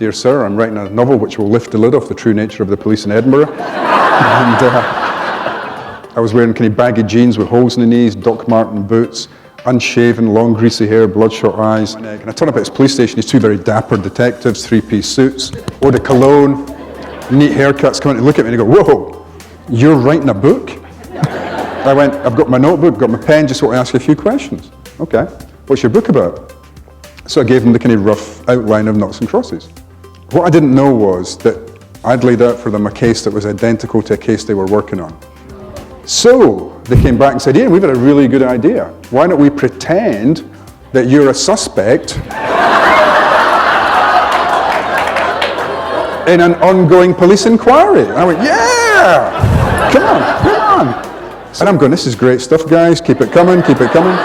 "Dear sir, I'm writing a novel which will lift the lid off the true nature of the police in Edinburgh." And I was wearing kind of baggy jeans with holes in the knees, Doc Marten boots, unshaven, long greasy hair, bloodshot eyes. And I turn up at his police station, these two very dapper detectives, three-piece suits, eau de cologne, neat haircuts, come in to look at me and they go, "Whoa, you're writing a book?" I went, "I've got my notebook, got my pen, just want to ask you a few questions." "Okay, what's your book about?" So I gave them the kind of rough outline of Noughts and Crosses. What I didn't know was that I'd laid out for them a case that was identical to a case they were working on. So they came back and said, "Ian, we've got a really good idea. Why don't we pretend that you're a suspect in an ongoing police inquiry?" And I went, "Yeah, come on. And I'm going, "This is great stuff, guys. Keep it coming, keep it coming."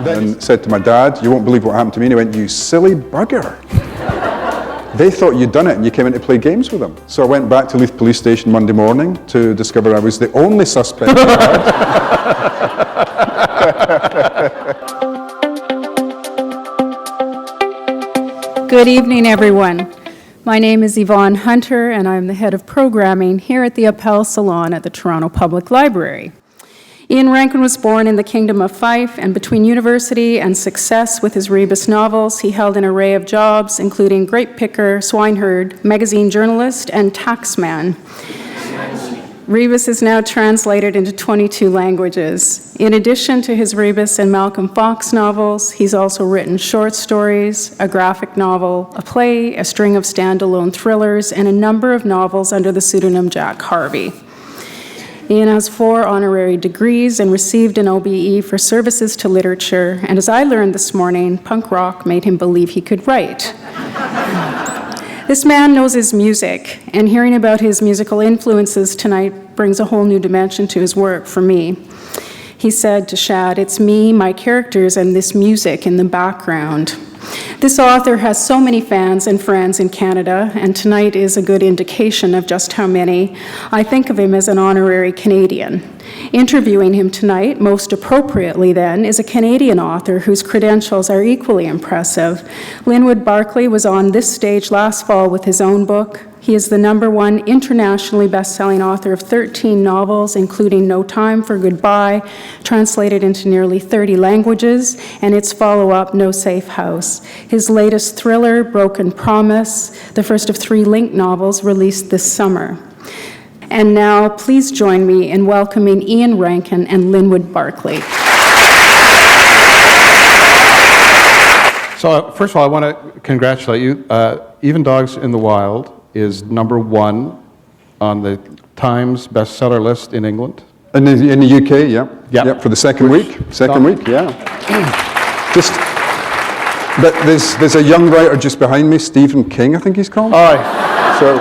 Then said to my dad, "You won't believe what happened to me." And he went, "You silly bugger. They thought you'd done it and you came in to play games with them." So I went back to Leith Police Station Monday morning to discover I was the only suspect. Good evening, everyone. My name is Yvonne Hunter, and I'm the head of programming here at the Appel Salon at the Toronto Public Library. Ian Rankin was born in the Kingdom of Fife, and between university and success with his Rebus novels, he held an array of jobs, including grape picker, swineherd, magazine journalist, and taxman. Rebus is now translated into 22 languages. In addition to his Rebus and Malcolm Fox novels, he's also written short stories, a graphic novel, a play, a string of standalone thrillers, and a number of novels under the pseudonym Jack Harvey. Ian has 4 honorary degrees and received an OBE for services to literature, and as I learned this morning, punk rock made him believe he could write. This man knows his music, and hearing about his musical influences tonight brings a whole new dimension to his work for me. He said to Shad, "It's me, my characters, and this music in the background." This author has so many fans and friends in Canada, and tonight is a good indication of just how many. I think of him as an honorary Canadian. Interviewing him tonight, most appropriately then, is a Canadian author whose credentials are equally impressive. Linwood Barclay was on this stage last fall with his own book. He is the #1 internationally best-selling author of 13 novels, including No Time for Goodbye, translated into nearly 30 languages, and its follow-up, No Safe House. His latest thriller, Broken Promise, the first of 3 linked novels released this summer. And now, please join me in welcoming Ian Rankin and Linwood Barclay. So first of all, I want to congratulate you. Even Dogs in the Wild is #1 on the Times bestseller list in England. In the UK, yeah. Yep. Yep, for the second week, yeah. But there's a young writer just behind me, Stephen King, I think he's called. All right. So,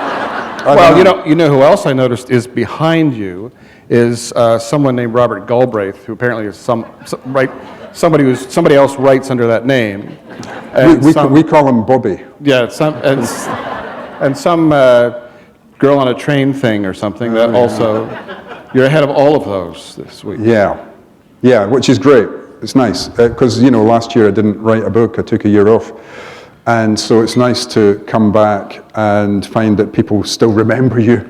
well, you know who else I noticed is behind you is someone named Robert Galbraith, who apparently is somebody else writes under that name. And we call him Bobby. Yeah, and some girl on a train thing or something that also, you're ahead of all of those this week. Yeah, which is great. It's nice, because last year I didn't write a book, I took a year off. And so it's nice to come back and find that people still remember you.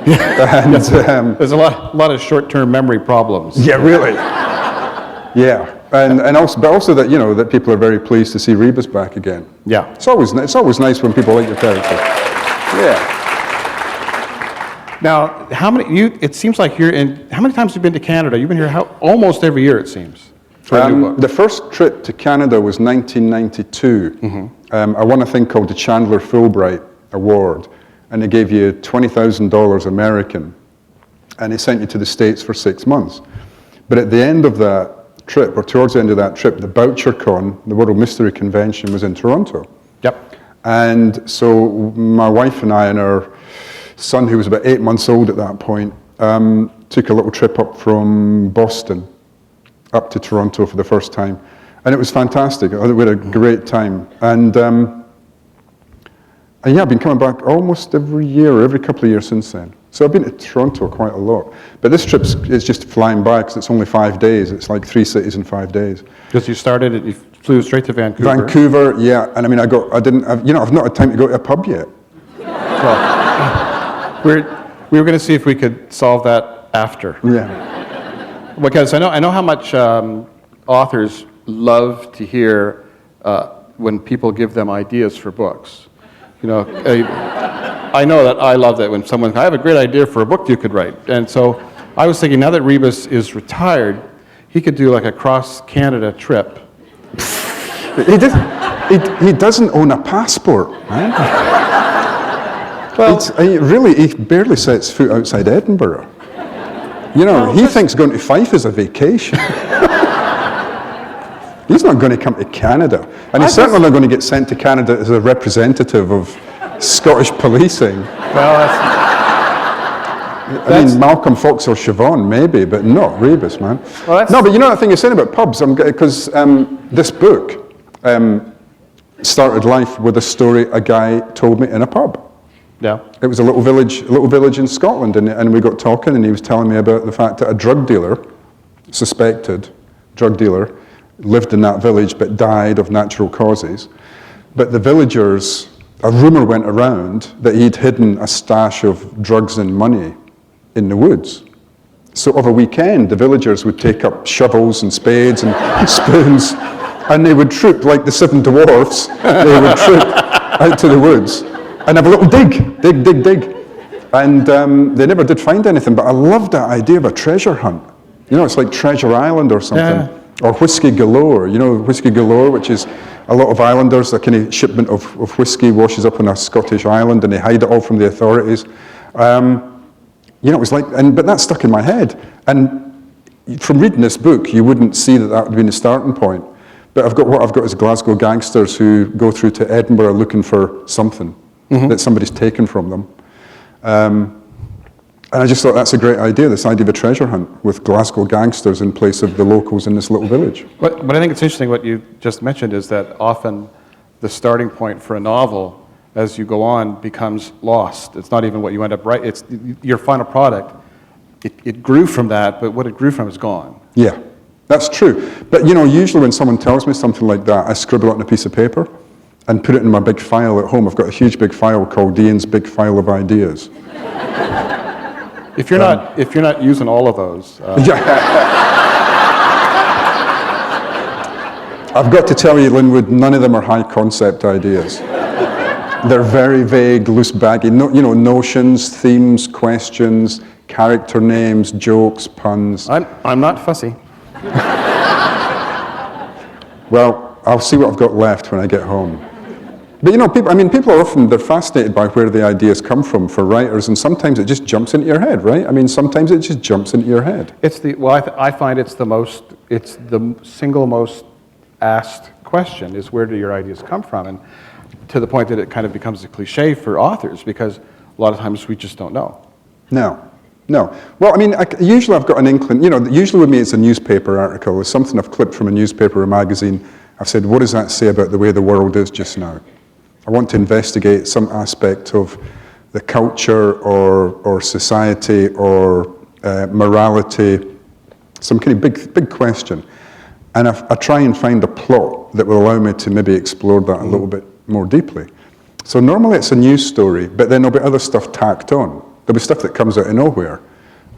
And, there's a lot of short-term memory problems. Yeah, really. Yeah, and also that that people are very pleased to see Rebus back again. Yeah, it's always nice when people like your character. Yeah. Now, it seems like how many times have you been to Canada? You've been here almost every year, it seems. The first trip to Canada was 1992. Mm-hmm. I won a thing called the Chandler Fulbright Award, and they gave you $20,000 American, and they sent you to the States for 6 months. But at the end of that trip, or towards the end of that trip, the BoucherCon, the World Mystery Convention, was in Toronto. Yep. And so my wife and I and our son, who was about 8 months old at that point, took a little trip up from Boston up to Toronto for the first time. And it was fantastic. We had a great time. And yeah, I've been coming back almost every year, or every couple of years since then. So I've been to Toronto quite a lot. But this trip is just flying by because it's only 5 days. It's like 3 cities in 5 days. Because you started Flew straight to Vancouver. Vancouver, yeah. And I mean, I've not had time to go to a pub yet. Well, we were going to see if we could solve that after. Yeah. Because I know how much authors love to hear when people give them ideas for books. You know, I know that I love that when someone, I have a great idea for a book you could write. And so I was thinking, now that Rebus is retired, he could do like a cross-Canada trip. He doesn't own a passport, right? Well, he barely sets foot outside Edinburgh. You know, he thinks going to Fife is a vacation. He's not going to come to Canada. And he's certainly not going to get sent to Canada as a representative of Scottish policing. well, I mean, Malcolm Fox or Siobhan, maybe, but not Rebus, man. No, but you know that thing you're saying about pubs? Because this book started life with a story a guy told me in a pub. yeah. It was a little village in Scotland, and we got talking, and he was telling me about the fact that a drug dealer, suspected drug dealer, lived in that village but died of natural causes. But the villagers, a rumour went around that he'd hidden a stash of drugs and money in the woods. So over a weekend, the villagers would take up shovels and spades and spoons, and they would troop like the 7 dwarfs. They would troop out to the woods and have a little dig. And they never did find anything, but I loved that idea of a treasure hunt. You know, it's like Treasure Island or something. Yeah. Or Whiskey Galore, you know, Whiskey Galore, which is a lot of islanders, a kind of shipment of whiskey washes up on a Scottish island and they hide it all from the authorities. You know, it was like, but that stuck in my head. And from reading this book, you wouldn't see that would have been a starting point. But what I've got is Glasgow gangsters who go through to Edinburgh looking for something that somebody's taken from them. And I just thought that's a great idea, this idea of a treasure hunt with Glasgow gangsters in place of the locals in this little village. But I think it's interesting what you just mentioned is that often the starting point for a novel, as you go on, becomes lost. It's not even what you end up writing. It's your final product. It grew from that, but what it grew from is gone. Yeah, that's true. But you know, usually when someone tells me something like that, I scribble it on a piece of paper and put it in my big file at home. I've got a huge big file called Ian's Big File of Ideas. If you're not using all of those, I've got to tell you, Linwood, none of them are high concept ideas. They're very vague, loose, baggy. Notions, themes, questions, character names, jokes, puns. I'm not fussy. Well, I'll see what I've got left when I get home. But you know, people are often, they're fascinated by where the ideas come from for writers, and sometimes it just jumps into your head, right? I mean, sometimes it just jumps into your head. I find it's the single most asked question is where do your ideas come from? And to the point that it kind of becomes a cliche for authors because a lot of times we just don't know. No. Well, I mean, usually I've got an inkling, you know, usually with me it's a newspaper article, it's something I've clipped from a newspaper or magazine. I've said, what does that say about the way the world is just now? I want to investigate some aspect of the culture or society or morality, some kind of big question. And I try and find a plot that will allow me to maybe explore that a little bit more deeply. So normally it's a news story, but then there'll be other stuff tacked on. There'll be stuff that comes out of nowhere.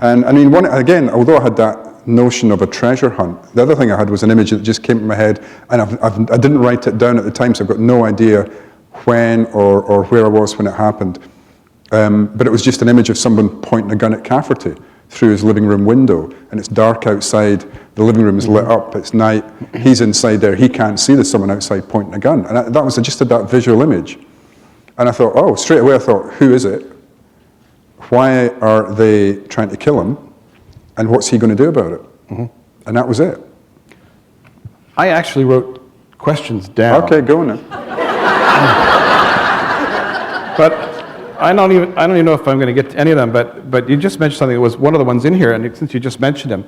And I mean, again, although I had that notion of a treasure hunt, the other thing I had was an image that just came to my head, and I didn't write it down at the time, so I've got no idea when or where I was when it happened. But it was just an image of someone pointing a gun at Cafferty through his living room window, and it's dark outside, the living room is lit up, it's night, he's inside there, he can't see there's someone outside pointing a gun. And that was just that visual image. And I thought, straight away I thought, who is it? Why are they trying to kill him? And what's he going to do about it? And that was it. I actually wrote questions down. Okay, go on then. But I don't even know if I'm going to get to any of them, but you just mentioned something that was one of the ones in here, and since you just mentioned him,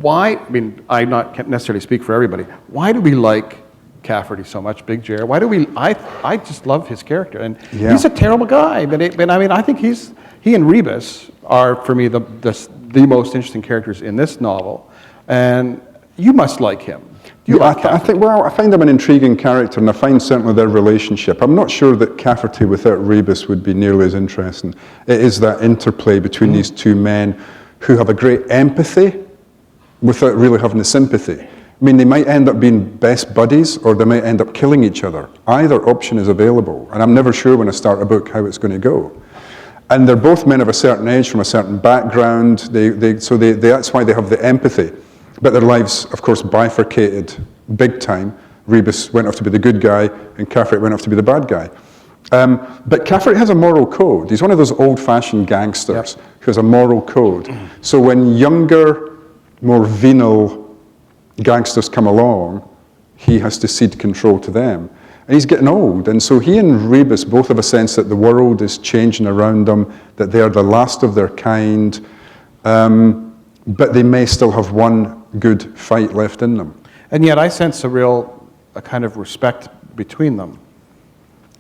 can't necessarily speak for everybody, why do we like Cafferty so much, Big Jer? Why do we, I just love his character, and he's a terrible guy, but I think he and Rebus are, for me, the most interesting characters in this novel, and you must like him. Do you Yeah, like I Cafferty? think, well, I find him an intriguing character, and I find certainly their relationship. I'm not sure that Cafferty without Rebus would be nearly as interesting. It is that interplay between these two men who have a great empathy without really having the sympathy. I mean, they might end up being best buddies, or they might end up killing each other. Either option is available, and I'm never sure when I start a book how it's going to go. And they're both men of a certain age, from a certain background, so that's why they have the empathy. But their lives, of course, bifurcated big time. Rebus went off to be the good guy, and Cafferty went off to be the bad guy. But Cafferty has a moral code. He's one of those old-fashioned gangsters who has a moral code. So when younger, more venal gangsters come along, he has to cede control to them. And he's getting old, and so he and Rebus both have a sense that the world is changing around them, that they are the last of their kind, but they may still have one good fight left in them. And yet I sense a kind of respect between them.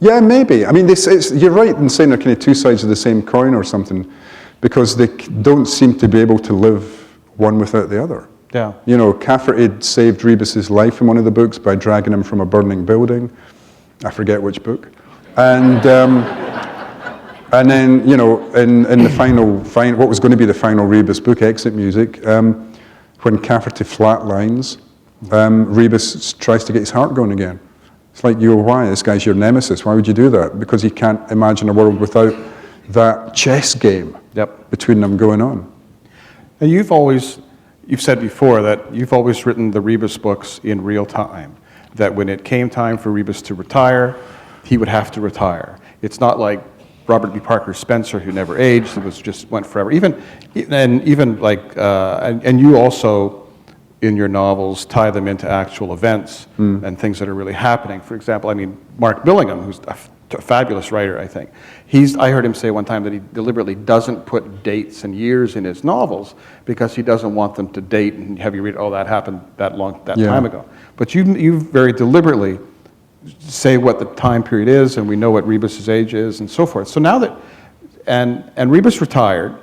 Yeah, maybe. I mean, you're right in saying they're kind of two sides of the same coin or something, because they don't seem to be able to live one without the other. Yeah. You know, Cafferty saved Rebus's life in one of the books by dragging him from a burning building. I forget which book. And then, you know, in the final, what was going to be the final Rebus book, Exit Music, when Cafferty flatlines, Rebus tries to get his heart going again. It's like, why? This guy's your nemesis. Why would you do that? Because he can't imagine a world without that chess game between them going on. And you've said before that you've always written the Rebus books in real time, that when it came time for Rebus to retire, he would have to retire. It's not like Robert B. Parker Spencer, who never aged, it was just went forever. And you also, in your novels, tie them into actual events and things that are really happening. For example, I mean, Mark Billingham, who's a fabulous writer, I think. I heard him say one time that he deliberately doesn't put dates and years in his novels because he doesn't want them to date and have you read, oh, that happened that time ago. But you very deliberately say what the time period is, and we know what Rebus's age is, and so forth. So now that, and Rebus retired,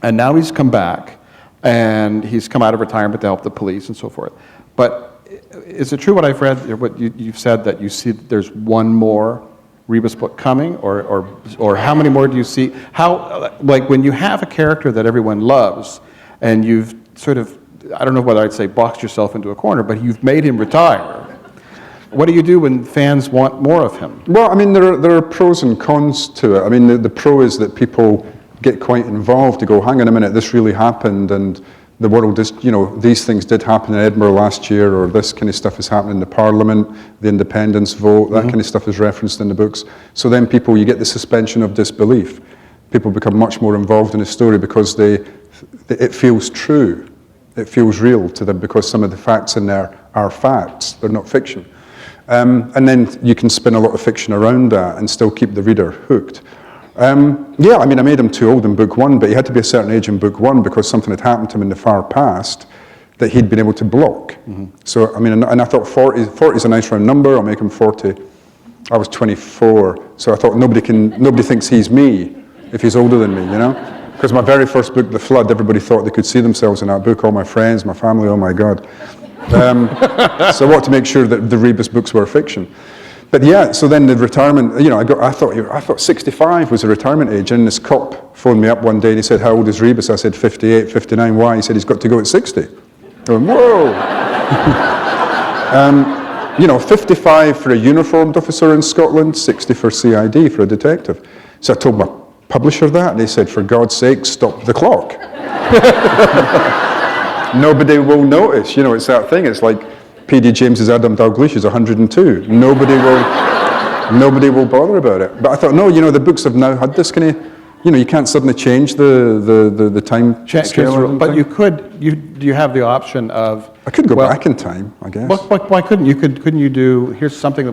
and now he's come back, and he's come out of retirement to help the police and so forth. But is it true what I've read, what you've said, that you see that there's one more Rebus book coming, or how many more do you see? How, like when you have a character that everyone loves, and you've sort of, I don't know whether I'd say boxed yourself into a corner, but you've made him retire. What do you do when fans want more of him? Well, I mean, there are pros and cons to it. I mean, the pro is that people get quite involved to go, hang on a minute, this really happened, and the world is, you know, these things did happen in Edinburgh last year, or this kind of stuff is happening in the Parliament, the independence vote, that kind of stuff is referenced in the books. So then you get the suspension of disbelief. People become much more involved in the story because it feels true. It feels real to them because some of the facts in there are facts, they're not fiction. And then you can spin a lot of fiction around that and still keep the reader hooked. Yeah, I mean, I made him too old in book one, but he had to be a certain age in book one because something had happened to him in the far past that he'd been able to block. So, I mean, and I thought 40 is a nice round number, I'll make him 40. I was 24, so I thought nobody thinks he's me if he's older than me, you know? Because my very first book, The Flood, everybody thought they could see themselves in that book, all my friends, my family, oh my God. So I wanted to make sure that the Rebus books were fiction. But yeah, so then the retirement, you know, I thought 65 was the retirement age, and this cop phoned me up one day and he said, how old is Rebus? I said, 58, 59, why? He said, he's got to go at 60. I went, whoa! You know, 55 for a uniformed officer in Scotland, 60 for CID, for a detective. So I told my publisher that, and they said, for God's sake, stop the clock. Nobody will notice, you know, it's that thing, it's like P.D. James's Adam Dalgliesh is 102. Nobody will bother about it. But I thought, no, you know, the books have now had this kind of, you know, you can't suddenly change the time scale. But do you have the option of... I could go back in time, I guess. Why couldn't you? Couldn't you do, here's something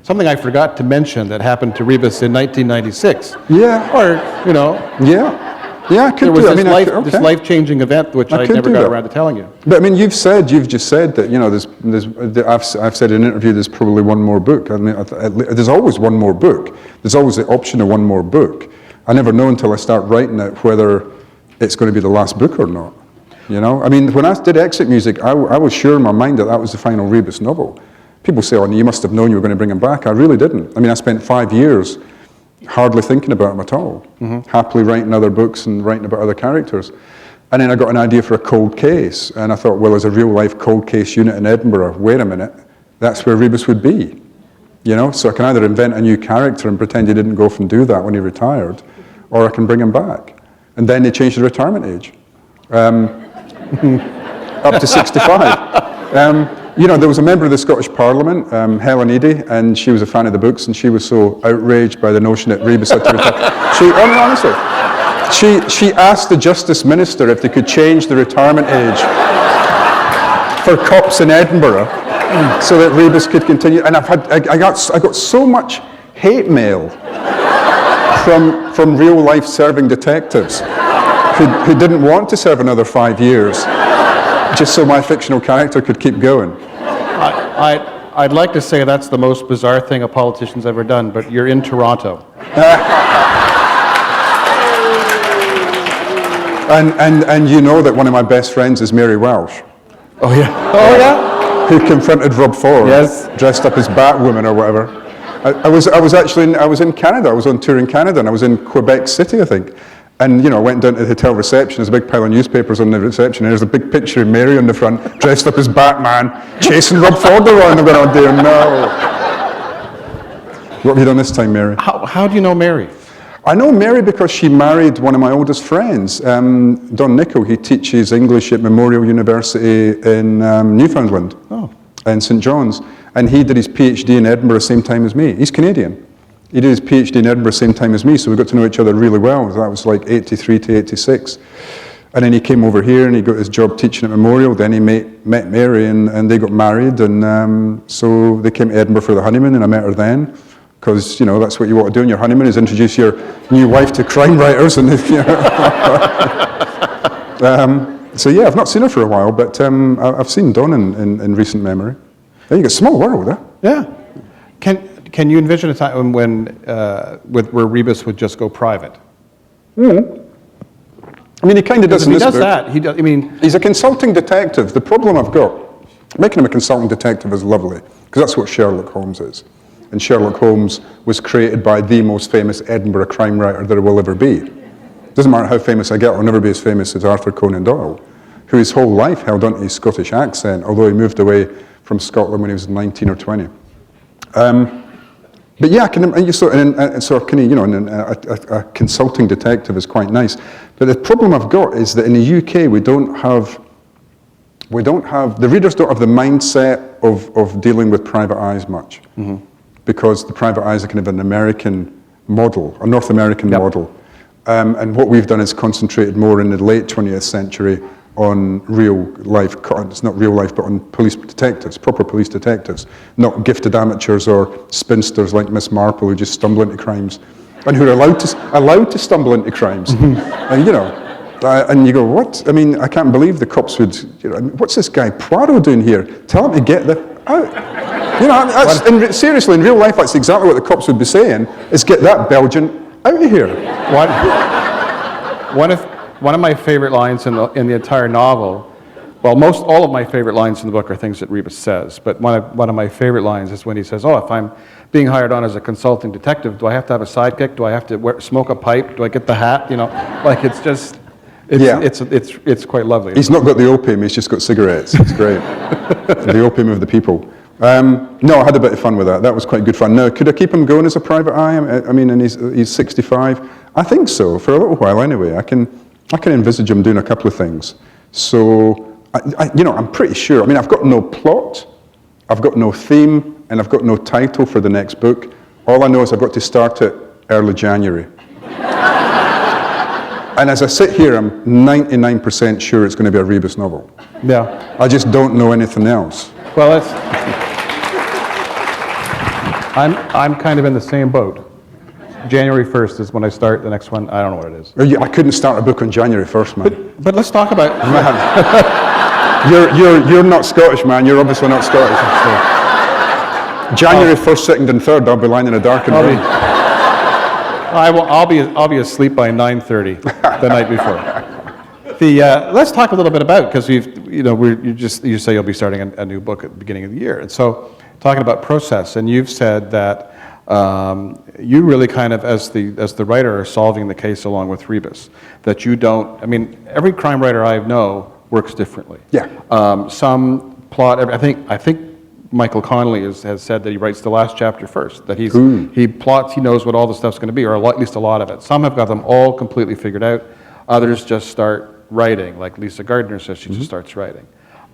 something I forgot to mention that happened to Rebus in 1996. Yeah. Or, you know. Yeah. Yeah, I could there was do it. This life-changing event which I never got around to telling you. But I mean, you've just said that, you know, I've said in an interview there's probably one more book. I mean, there's always one more book. There's always the option of one more book. I never know until I start writing it whether it's going to be the last book or not. you know? I mean, when I did Exit Music, I was sure in my mind that that was the final Rebus novel. People say, oh, you must have known you were going to bring him back. I really didn't. I mean, I spent 5 years hardly thinking about him at all, happily writing other books and writing about other characters. And then I got an idea for a cold case, and I thought, well, as a real-life cold case unit in Edinburgh, wait a minute, that's where Rebus would be, you know? So I can either invent a new character and pretend he didn't go off and do that when he retired, or I can bring him back. And then they changed the retirement age, up to 65. You know, there was a member of the Scottish Parliament, Helen Eadie, and she was a fan of the books, and she was so outraged by the notion that Rebus had to retire. Honestly, she asked the Justice Minister if they could change the retirement age for cops in Edinburgh so that Rebus could continue. And I got so much hate mail from real-life serving detectives who didn't want to serve another 5 years, just so my fictional character could keep going. I'd like to say that's the most bizarre thing a politician's ever done, but you're in Toronto. And you know that one of my best friends is Mary Welsh. Oh yeah. Oh yeah. Who confronted Rob Ford, dressed up as Batwoman or whatever. I was in Canada. I was on tour in Canada, and I was in Quebec City, I think. And you know, I went down to the hotel reception. There's a big pile of newspapers on the reception, and there's a big picture of Mary on the front, dressed up as Batman, chasing Rob Ford around. I'm going, oh dear, no. What have you done this time, Mary? How do you know Mary? I know Mary because she married one of my oldest friends, Don Nichol. He teaches English at Memorial University in Newfoundland, in St. John's. And he did his PhD in Edinburgh the same time as me. He's Canadian. He did his PhD in Edinburgh the same time as me, so we got to know each other really well. That was like 83 to 86. And then he came over here and he got his job teaching at Memorial. Then he met Mary and they got married. And so they came to Edinburgh for the honeymoon, and I met her then. Because, you know, that's what you want to do on your honeymoon, is introduce your new wife to crime writers. And you know. So yeah, I've not seen her for a while, but I've seen Dawn in recent memory. There you go, small world, huh? Yeah. Can you envision a time when where Rebus would just go private? I mean, he kind of does in this book. He does that. I mean, he's a consulting detective. The problem I've got, making him a consulting detective is lovely, because that's what Sherlock Holmes is. And Sherlock Holmes was created by the most famous Edinburgh crime writer there will ever be. Doesn't matter how famous I get, I'll never be as famous as Arthur Conan Doyle, who his whole life held onto his Scottish accent, although he moved away from Scotland when he was 19 or 20. But yeah, a consulting detective is quite nice. But the problem I've got is that in the UK the readers don't have the mindset of dealing with private eyes much. Because the private eyes are kind of an American model, a North American model. And what we've done is concentrated more in the late 20th century on real life, it's not real life, but on police detectives, proper police detectives, not gifted amateurs or spinsters like Miss Marple who just stumble into crimes, and who are allowed to stumble into crimes. And you know, and you go, what? I mean, I can't believe the cops would, you know, what's this guy Poirot doing here? Tell him to get the out. You know, seriously, in real life, that's exactly what the cops would be saying, is get that Belgian out of here. One of my favorite lines in the entire novel, well, all of my favorite lines in the book are things that Rebus says, but one of my favorite lines is when he says, oh, if I'm being hired on as a consulting detective, do I have to have a sidekick? Do I have to smoke a pipe? Do I get the hat? You know, like it's just, it's quite lovely. He's not got the opium, he's just got cigarettes. It's great. The opium of the people. No, I had a bit of fun with that. That was quite good fun. Now, could I keep him going as a private eye? I mean, and he's 65. I think so, for a little while anyway. I can envisage him doing a couple of things. So, I'm pretty sure. I mean, I've got no plot, I've got no theme, and I've got no title for the next book. All I know is I've got to start it early January. And as I sit here, I'm 99% sure it's going to be a Rebus novel. Yeah. I just don't know anything else. Well, I'm kind of in the same boat. January 1st is when I start the next one. I don't know what it is. I couldn't start a book on January 1st, man. But let's talk about... Man, you're not Scottish, man. You're obviously not Scottish. So. January 1st, 2nd, and 3rd, I'll be lying in a darkened room. I'll be asleep by 9:30 the night before. Let's talk a little bit about, because you say you'll be starting a new book at the beginning of the year, and so talking about process, and you've said that you really kind of, as the writer, are solving the case along with Rebus. That you don't. I mean, every crime writer I know works differently. Yeah. Some plot. I think Michael Connolly has said that he writes the last chapter first. That he plots. He knows what all the stuff's going to be, or at least a lot of it. Some have got them all completely figured out. Others just start writing, like Lisa Gardner says she just starts writing.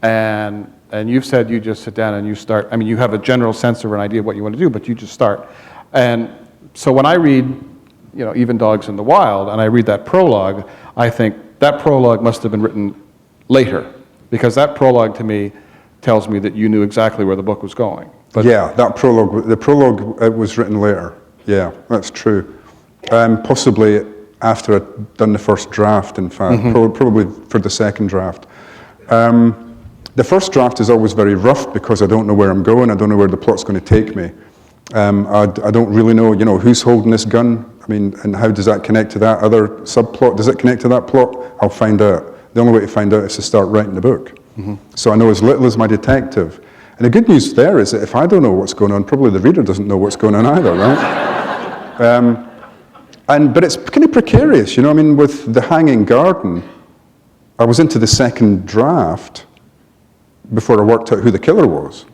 And you've said you just sit down and you start. I mean, you have a general sense of an idea of what you want to do, but you just start. And so when I read, Even Dogs in the Wild, and I read that prologue, I think that prologue must have been written later, because that prologue to me tells me that you knew exactly where the book was going. But yeah, the prologue was written later. Yeah, that's true. Possibly after I'd done the first draft, in fact, probably for the second draft. The first draft is always very rough because I don't know where I'm going. I don't know where the plot's going to take me. I don't really know, who's holding this gun. I mean, and how does that connect to that other subplot? Does it connect to that plot? I'll find out. The only way to find out is to start writing the book. So I know as little as my detective. And the good news there is that if I don't know what's going on, probably the reader doesn't know what's going on either, right? But it's kind of precarious, I mean, with The Hanging Garden, I was into the second draft before I worked out who the killer was.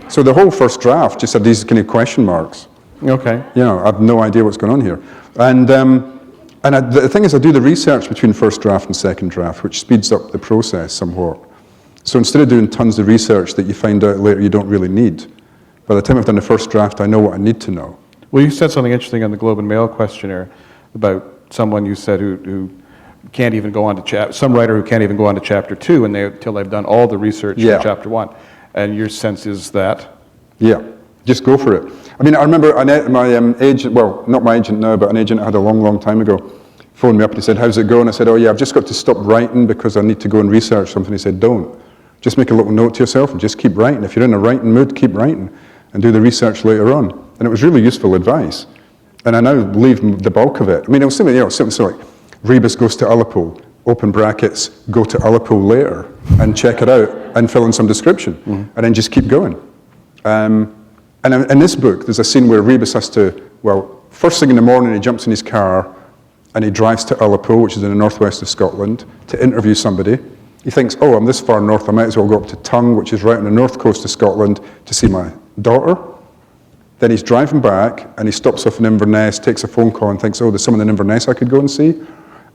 So the whole first draft just had these kind of question marks. Okay. I have no idea what's going on here. And the thing is, I do the research between first draft and second draft, which speeds up the process somewhat. So instead of doing tons of research that you find out later you don't really need, by the time I've done the first draft, I know what I need to know. Well, you said something interesting on the Globe and Mail questionnaire about someone you said who can't even go on to some writer who can't even go on to chapter 2 until they've done all the research in chapter 1. And your sense is that? Yeah. Just go for it. I mean, I remember my agent, well, not my agent now, but an agent I had a long, long time ago, phoned me up and he said, how's it going? I said, oh yeah, I've just got to stop writing because I need to go and research something. He said, don't. Just make a little note to yourself and just keep writing. If you're in a writing mood, keep writing and do the research later on. And it was really useful advice. And I now leave the bulk of it. I mean, it was something like, Rebus goes to Ullapool, open brackets, go to Ullapool later and check it out and fill in some description and then just keep going. And in this book, there's a scene where Rebus has to, first thing in the morning, he jumps in his car and he drives to Ullapool, which is in the northwest of Scotland, to interview somebody. He thinks, oh, I'm this far north, I might as well go up to Tongue, which is right on the north coast of Scotland, to see my daughter. Then he's driving back and he stops off in Inverness, takes a phone call and thinks, oh, there's someone in Inverness I could go and see.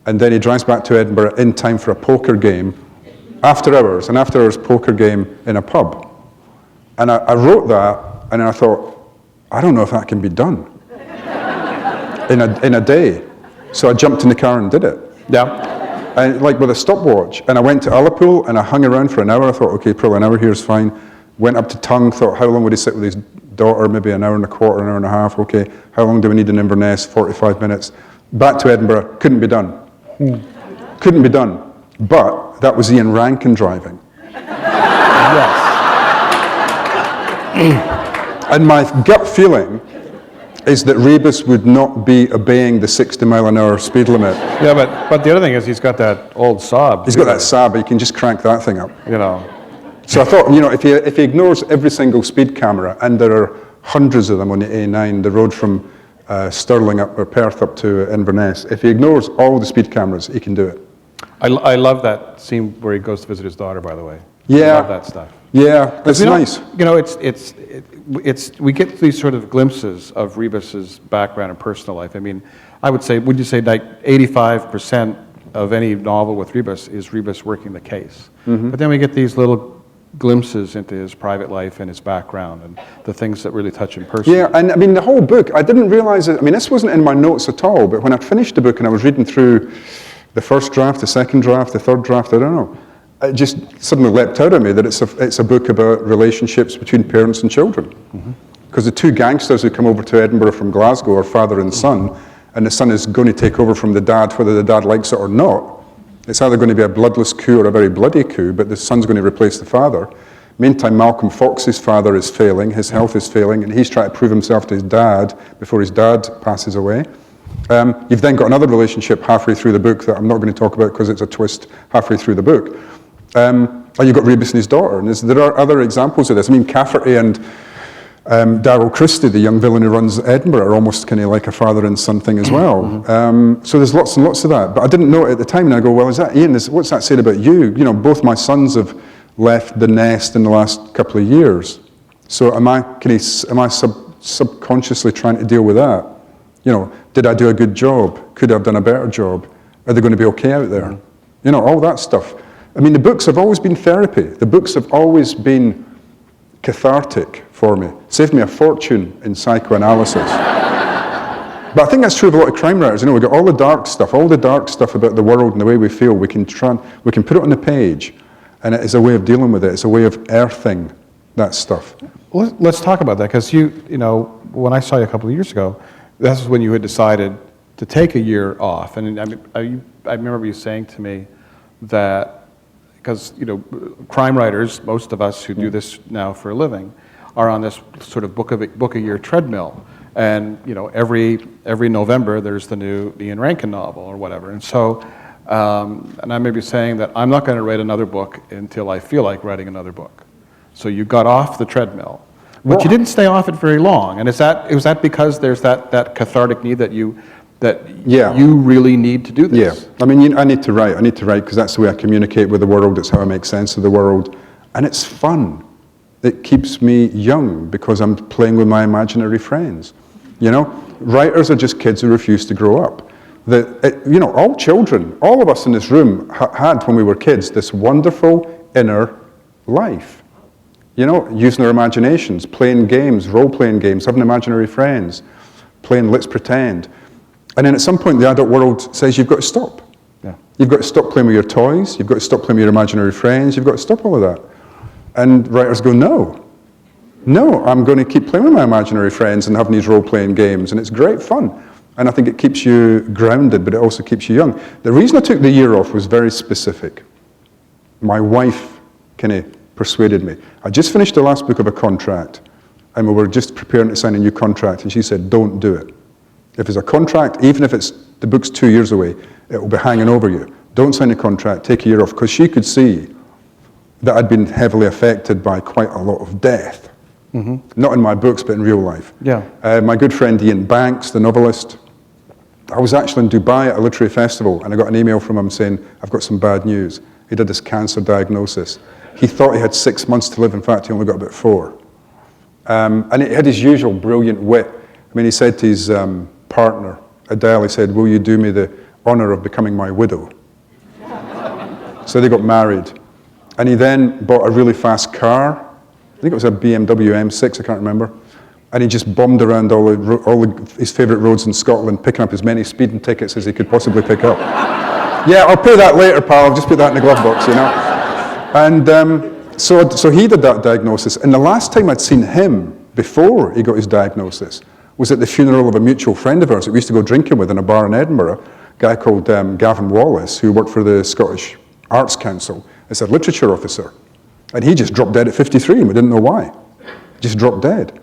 And then he drives back to Edinburgh in time for a poker game, an after-hours poker game in a pub. And I wrote that, and then I thought, I don't know if that can be done in a day. So I jumped in the car and did it. Yeah. And like with a stopwatch. And I went to Ullapool and I hung around for an hour. I thought, okay, probably an hour here is fine. Went up to Tongue, thought, how long would he sit with his daughter? Maybe an hour and a quarter, an hour and a half. Okay, how long do we need in Inverness? 45 minutes. Back to Edinburgh, couldn't be done. Couldn't be done. But that was Ian Rankin driving. Yes. And my gut feeling is that Rebus would not be obeying the 60-mile-an-hour speed limit. Yeah, but the other thing is he's got that old Saab. He's got that Saab, but you can just crank that thing up. So I thought, if he ignores every single speed camera, and there are hundreds of them on the A9, the road from Stirling up or Perth up to Inverness, if he ignores all the speed cameras, he can do it. I love that scene where he goes to visit his daughter, by the way. Yeah. I love that stuff. Yeah, it's nice. We get these sort of glimpses of Rebus's background and personal life. I mean, would you say like 85% of any novel with Rebus is Rebus working the case? But then we get these little glimpses into his private life and his background and the things that really touch him personally. Yeah, and I mean, the whole book, I didn't realize it. I mean, this wasn't in my notes at all, but when I finished the book and I was reading through the first draft, the second draft, the third draft, I don't know, it just suddenly leapt out at me that it's a book about relationships between parents and children. Because the two gangsters who come over to Edinburgh from Glasgow are father and son, and the son is going to take over from the dad, whether the dad likes it or not. It's either going to be a bloodless coup or a very bloody coup, but the son's going to replace the father. Meantime, Malcolm Fox's father is failing, his health is failing, and he's trying to prove himself to his dad before his dad passes away. You've then got another relationship halfway through the book that I'm not going to talk about because it's a twist halfway through the book. And you've got Rebus and his daughter. And there are other examples of this. I mean, Cafferty and Darrell Christie, the young villain who runs Edinburgh, are almost kind of like a father and son thing as well. So there's lots and lots of that. But I didn't know it at the time. And I go, well, is that Ian? What's that saying about you? You know, both my sons have left the nest in the last couple of years. So am I subconsciously trying to deal with that? You know, did I do a good job? Could I have done a better job? Are they going to be okay out there? You know, all that stuff. I mean, the books have always been therapy. The books have always been cathartic for me. Saved me a fortune in psychoanalysis. But I think that's true of a lot of crime writers. You know, we've got all the dark stuff about the world and the way we feel. We can put it on the page, and it is a way of dealing with it. It's a way of earthing that stuff. Well, let's talk about that, because you know, when I saw you a couple of years ago, this is when you had decided to take a year off. And I mean, I remember you saying to me that, because, you know, crime writers, most of us who do this now for a living, are on this sort of book a year treadmill. And, you know, every November there's the new Ian Rankin novel or whatever. And so, and I may be saying that I'm not going to write another book until I feel like writing another book. So you got off the treadmill. But you didn't stay off it very long. And was that because there's that cathartic need that you really need to do this? Yeah. I mean, I need to write because that's the way I communicate with the world. It's how I make sense of the world. And it's fun. It keeps me young because I'm playing with my imaginary friends. You know, writers are just kids who refuse to grow up. You know, all children, all of us in this room had, when we were kids, this wonderful inner life. You know, using our imaginations, playing games, role-playing games, having imaginary friends, playing Let's Pretend. And then at some point, the adult world says you've got to stop. Yeah. You've got to stop playing with your toys. You've got to stop playing with your imaginary friends. You've got to stop all of that. And writers go, no, I'm going to keep playing with my imaginary friends and having these role-playing games. And it's great fun. And I think it keeps you grounded, but it also keeps you young. The reason I took the year off was very specific. My wife kind of persuaded me. I just finished the last book of a contract, and we were just preparing to sign a new contract, and she said, don't do it. If it's a contract, even if the book's 2 years away, it will be hanging over you. Don't sign a contract, take a year off, because she could see that I'd been heavily affected by quite a lot of death. Not in my books, but in real life. Yeah. My good friend Ian Banks, the novelist, I was actually in Dubai at a literary festival, and I got an email from him saying, I've got some bad news. He did this cancer diagnosis. He thought he had 6 months to live. In fact, he only got about 4. And he had his usual brilliant wit. I mean, he said to his partner, Adele, he said, will you do me the honor of becoming my widow? So they got married. And he then bought a really fast car. I think it was a BMW M6, I can't remember. And he just bombed around his favourite roads in Scotland, picking up as many speeding tickets as he could possibly pick up. Yeah, I'll pay that later, pal. I'll just put that in the glove box, you know. And so he did that diagnosis. And the last time I'd seen him before he got his diagnosis was at the funeral of a mutual friend of ours that we used to go drinking with in a bar in Edinburgh, a guy called Gavin Wallace, who worked for the Scottish Arts Council as a literature officer. And he just dropped dead at 53, and we didn't know why. Just dropped dead.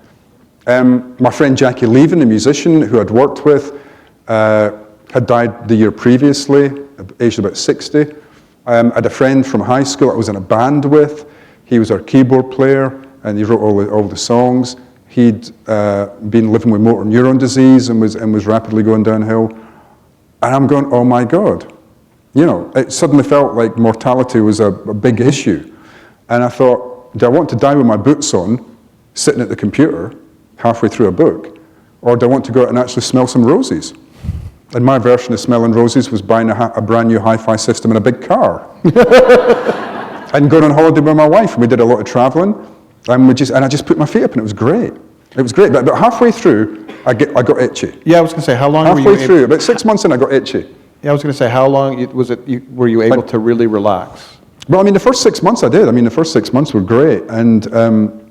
My friend Jackie Leaven, the musician who I'd worked with, had died the year previously, aged about 60. I had a friend from high school I was in a band with. He was our keyboard player, and he wrote all the songs. He'd been living with motor neuron disease and was rapidly going downhill. And I'm going, oh my God. You know, it suddenly felt like mortality was a big issue. And I thought, do I want to die with my boots on, sitting at the computer, halfway through a book, or do I want to go out and actually smell some roses? And my version of smelling roses was buying a brand new hi-fi system and a big car. And going on holiday with my wife, and we did a lot of traveling, and I just put my feet up, and it was great. It was great, but halfway through, I got itchy. Yeah, I was going to say, how long were you through, about 6 months in, I got itchy. Yeah, I was going to say, how long were you able to really relax? Well, I mean, the first 6 months I did. I mean, the first 6 months were great. And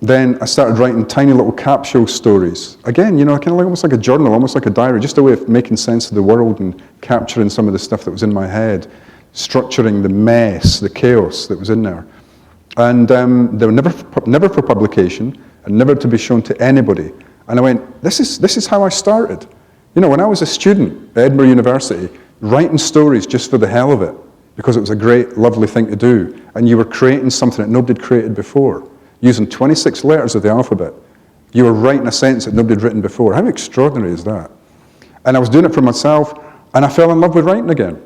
then I started writing tiny little capsule stories. Again, you know, kind of like, almost like a journal, almost like a diary, just a way of making sense of the world and capturing some of the stuff that was in my head, structuring the mess, the chaos that was in there. And they were never for publication and never to be shown to anybody. And I went, this is how I started. You know, when I was a student at Edinburgh University, writing stories just for the hell of it, because it was a great, lovely thing to do, and you were creating something that nobody had created before, using 26 letters of the alphabet. You were writing a sentence that nobody had written before. How extraordinary is that? And I was doing it for myself, and I fell in love with writing again.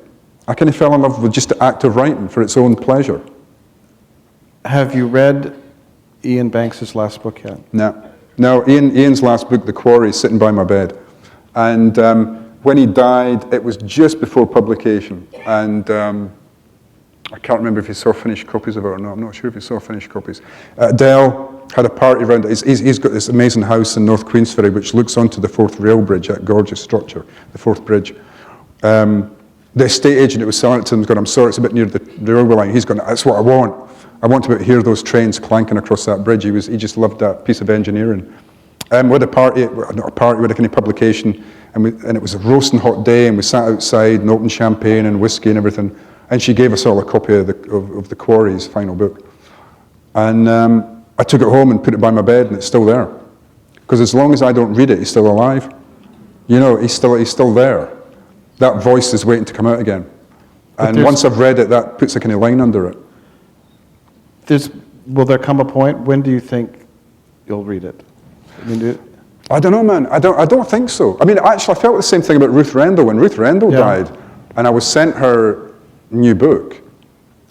I kind of fell in love with just the act of writing for its own pleasure. Have you read Ian Banks's last book yet? No, Ian's last book, The Quarry, is sitting by my bed. And when he died, it was just before publication. And I can't remember if he saw finished copies of it or not. I'm not sure if he saw finished copies. Dell had a party around it. He's got this amazing house in North Queensferry, which looks onto the Forth Rail Bridge, that gorgeous structure, the Forth Bridge. The estate agent that was selling it to him has gone, I'm sorry, it's a bit near the railway line. He's gone, that's what I want. I want to hear those trains clanking across that bridge. He just loved that piece of engineering. We had a party, not a party, we had a kind of publication, and it was a roasting hot day, and we sat outside and opened champagne and whiskey and everything, and she gave us all a copy of the Quarry's final book. And I took it home and put it by my bed, and it's still there. Because as long as I don't read it, he's still alive. You know, he's still there. That voice is waiting to come out again. And once I've read it, that puts a kind of line under it. Will there come a point, when do you think you'll read it? I don't know, man. I don't think so. I mean, actually, I felt the same thing about Ruth Rendell. When Ruth Rendell died, and I was sent her new book,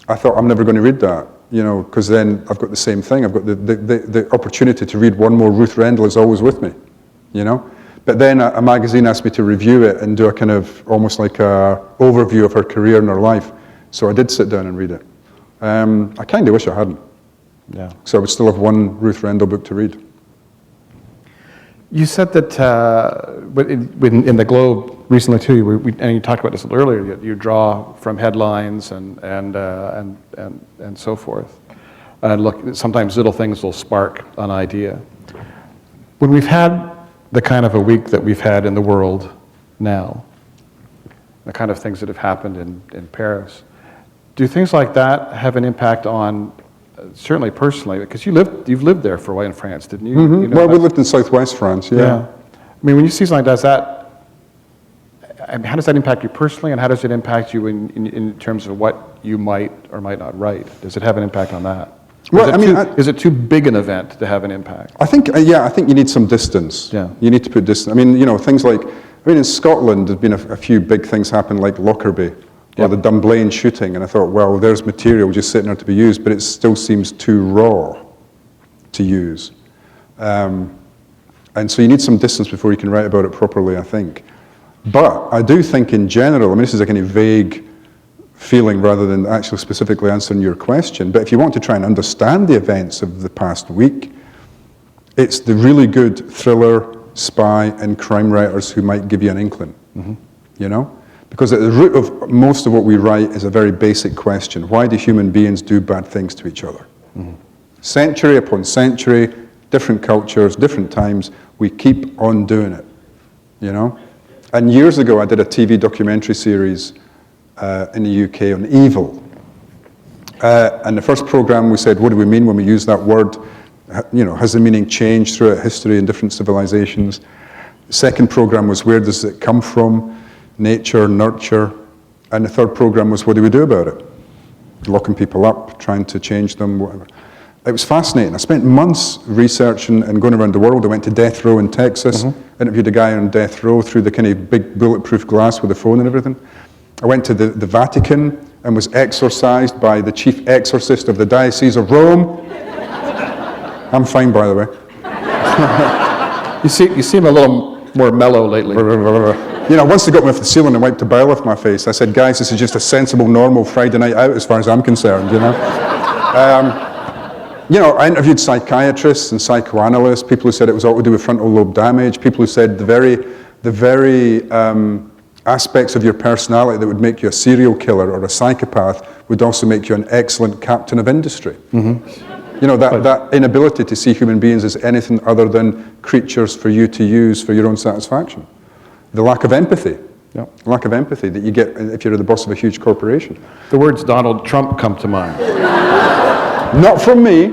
I thought, I'm never going to read that, you know, because then I've got the same thing. I've got the opportunity to read one more Ruth Rendell is always with me, you know. But then a magazine asked me to review it and do a kind of almost like a overview of her career and her life. So I did sit down and read it. I kind of wish I hadn't. Yeah. So I would still have one Ruth Rendell book to read. You said that in the Globe recently too, and you talked about this a little earlier. You draw from headlines and so forth. And look, sometimes little things will spark an idea. When we've had the kind of a week that we've had in the world now, the kind of things that have happened in Paris, do things like that have an impact on? Certainly personally, because you've lived there for a while in France, didn't you? Mm-hmm. You know, well, we lived in southwest France, yeah. I mean, when you see something like that, how does that impact you personally, and how does it impact you in terms of what you might or might not write? Does it have an impact on that? Well, is it too big an event to have an impact? I think you need some distance. Yeah. You need to put distance. I mean, you know, things like, in Scotland, there's been a few big things happen, like Lockerbie, or the Dunblane shooting, and I thought, well, there's material just sitting there to be used, but it still seems too raw to use. And so you need some distance before you can write about it properly, I think. But I do think in general, I mean, this is a kind of vague feeling rather than actually specifically answering your question, but if you want to try and understand the events of the past week, it's the really good thriller, spy, and crime writers who might give you an inkling, you know? Because at the root of most of what we write is a very basic question. Why do human beings do bad things to each other? Century upon century, different cultures, different times, we keep on doing it, you know? And years ago, I did a TV documentary series in the UK on evil. And the first program, we said, what do we mean when we use that word? You know, has the meaning changed throughout history in different civilizations? The second program was, where does it come from? Nature, nurture. And the third program was, what do we do about it? Locking people up, trying to change them, whatever. It was fascinating. I spent months researching and going around the world. I went to death row in Texas, interviewed a guy on death row through the kind of big bulletproof glass with a phone and everything. I went to the Vatican and was exorcised by the chief exorcist of the Diocese of Rome. I'm fine, by the way. You seem a little more mellow lately. You know, once they got me off the ceiling and wiped the bile off my face, I said, guys, this is just a sensible, normal Friday night out as far as I'm concerned, you know? You know, I interviewed psychiatrists and psychoanalysts, people who said it was all to do with frontal lobe damage, people who said the very aspects of your personality that would make you a serial killer or a psychopath would also make you an excellent captain of industry. You know, that inability to see human beings as anything other than creatures for you to use for your own satisfaction. The lack of empathy. The lack of empathy that you get if you're the boss of a huge corporation. The words Donald Trump come to mind. Not from me.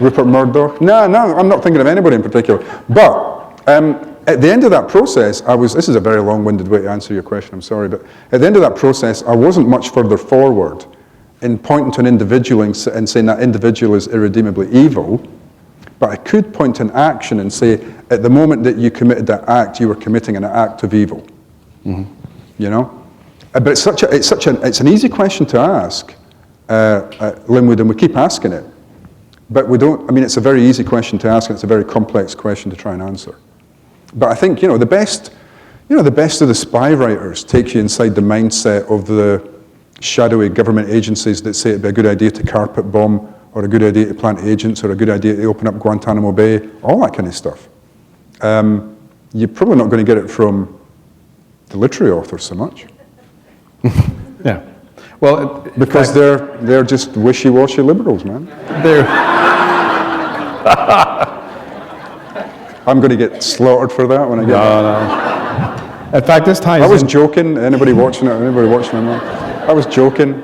Rupert Murdoch. No, I'm not thinking of anybody in particular. But at the end of that process, this is a very long-winded way to answer your question, I'm sorry, but at the end of that process, I wasn't much further forward in pointing to an individual and saying that individual is irredeemably evil, but I could point to an action and say, at the moment that you committed that act, you were committing an act of evil. You know? But it's an easy question to ask, Linwood, and we keep asking it. But we don't, I mean, it's a very easy question to ask, and it's a very complex question to try and answer. But I think, the best of the spy writers take you inside the mindset of the shadowy government agencies that say it'd be a good idea to carpet bomb, or a good idea to plant agents, or a good idea to open up Guantanamo Bay, all that kind of stuff. You're probably not going to get it from the literary authors so much. Yeah. Well, because they're just wishy-washy liberals, man. I'm going to get slaughtered for that when I get No. In fact, this ties I was joking. Anybody watching it? I was joking.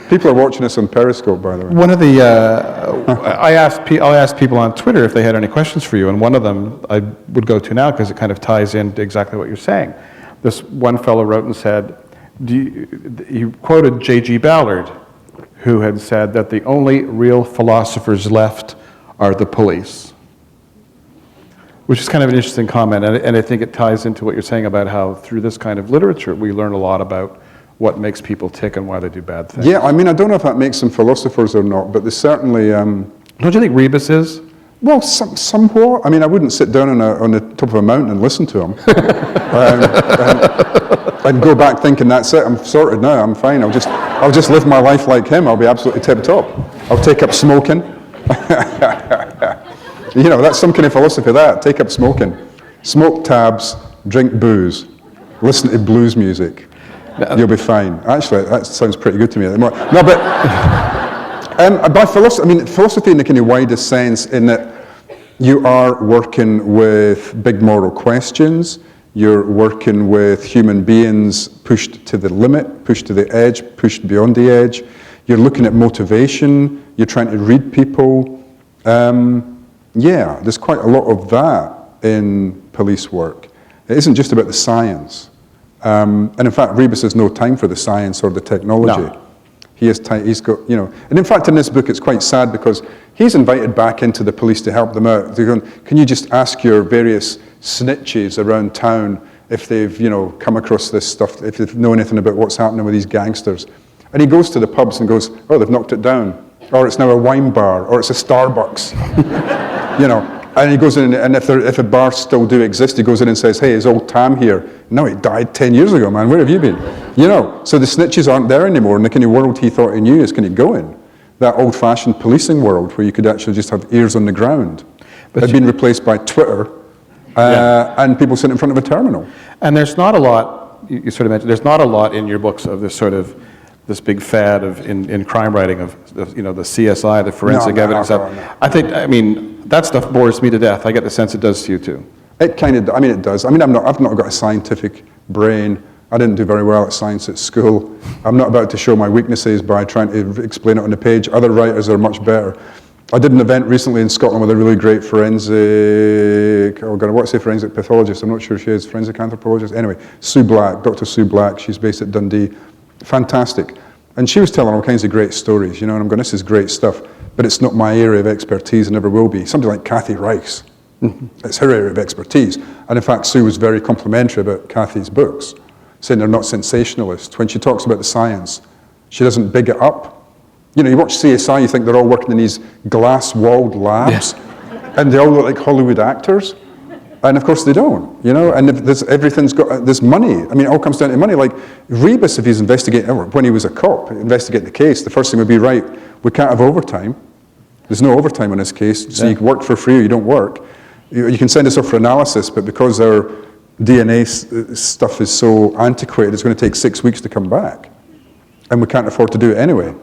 People are watching this on Periscope, by the way. One of the, I'll ask people on Twitter if they had any questions for you, and one of them I would go to now because it kind of ties into exactly what you're saying. This one fellow wrote and said, he quoted J.G. Ballard, who had said that the only real philosophers left are the police, which is kind of an interesting comment, and I think it ties into what you're saying about how through this kind of literature we learn a lot about what makes people tick and why they do bad things. Yeah, I mean, I don't know if that makes them philosophers or not, but they certainly... Don't you think Rebus is? Well, somewhat. I mean, I wouldn't sit down on the top of a mountain and listen to him. And go back thinking, that's it, I'm sorted now, I'm fine, I'll just live my life like him, I'll be absolutely tip-top. I'll take up smoking. That's some kind of philosophy, that. Take up smoking. Smoke tabs, drink booze, listen to blues music. You'll be fine. Actually, that sounds pretty good to me. No, but by philosophy, I mean philosophy in the kind of widest sense, in that you are working with big moral questions. You're working with human beings pushed to the limit, pushed to the edge, pushed beyond the edge. You're looking at motivation. You're trying to read people. There's quite a lot of that in police work. It isn't just about the science. And in fact, Rebus has no time for the science or the technology. No. He's got, and in fact in this book it's quite sad because he's invited back into the police to help them out. They're going, can you just ask your various snitches around town if they've, come across this stuff, if they know anything about what's happening with these gangsters. And he goes to the pubs and goes, oh, they've knocked it down. Or it's now a wine bar, or it's a Starbucks. And he goes in, and if the bars still do exist, he goes in and says, hey, is old Tam here? No, he died 10 years ago, man, where have you been? So the snitches aren't there anymore, and the kind of world he thought he knew is kind of going. That old-fashioned policing world where you could actually just have ears on the ground had been replaced by Twitter and people sitting in front of a terminal. And there's not a lot, you sort of mentioned, there's not a lot in your books of this sort of, this big fad of in crime writing of the CSI, the forensic evidence stuff. No. I mean, that stuff bores me to death. I get the sense it does to you too. It kind of, it does. I've not got a scientific brain. I didn't do very well at science at school. I'm not about to show my weaknesses by trying to explain it on the page. Other writers are much better. I did an event recently in Scotland with a really great forensic pathologist. I'm not sure she is, forensic anthropologist. Anyway, Sue Black, Dr. Sue Black. She's based at Dundee. Fantastic. And she was telling all kinds of great stories, and I'm going, this is great stuff, but it's not my area of expertise and never will be. Somebody like Kathy Rice, it's her area of expertise. And in fact, Sue was very complimentary about Kathy's books, saying they're not sensationalist. When she talks about the science, she doesn't big it up. You watch CSI, you think they're all working in these glass-walled labs, and they all look like Hollywood actors. And of course they don't, and if everything's got this money. It all comes down to money. Like Rebus, if he's investigating, when he was a cop, investigating the case, the first thing would be, right, we can't have overtime. There's no overtime on this case, so you can work for free or you don't work. You can send us off for analysis, but because our DNA stuff is so antiquated, it's going to take 6 weeks to come back. And we can't afford to do it anyway.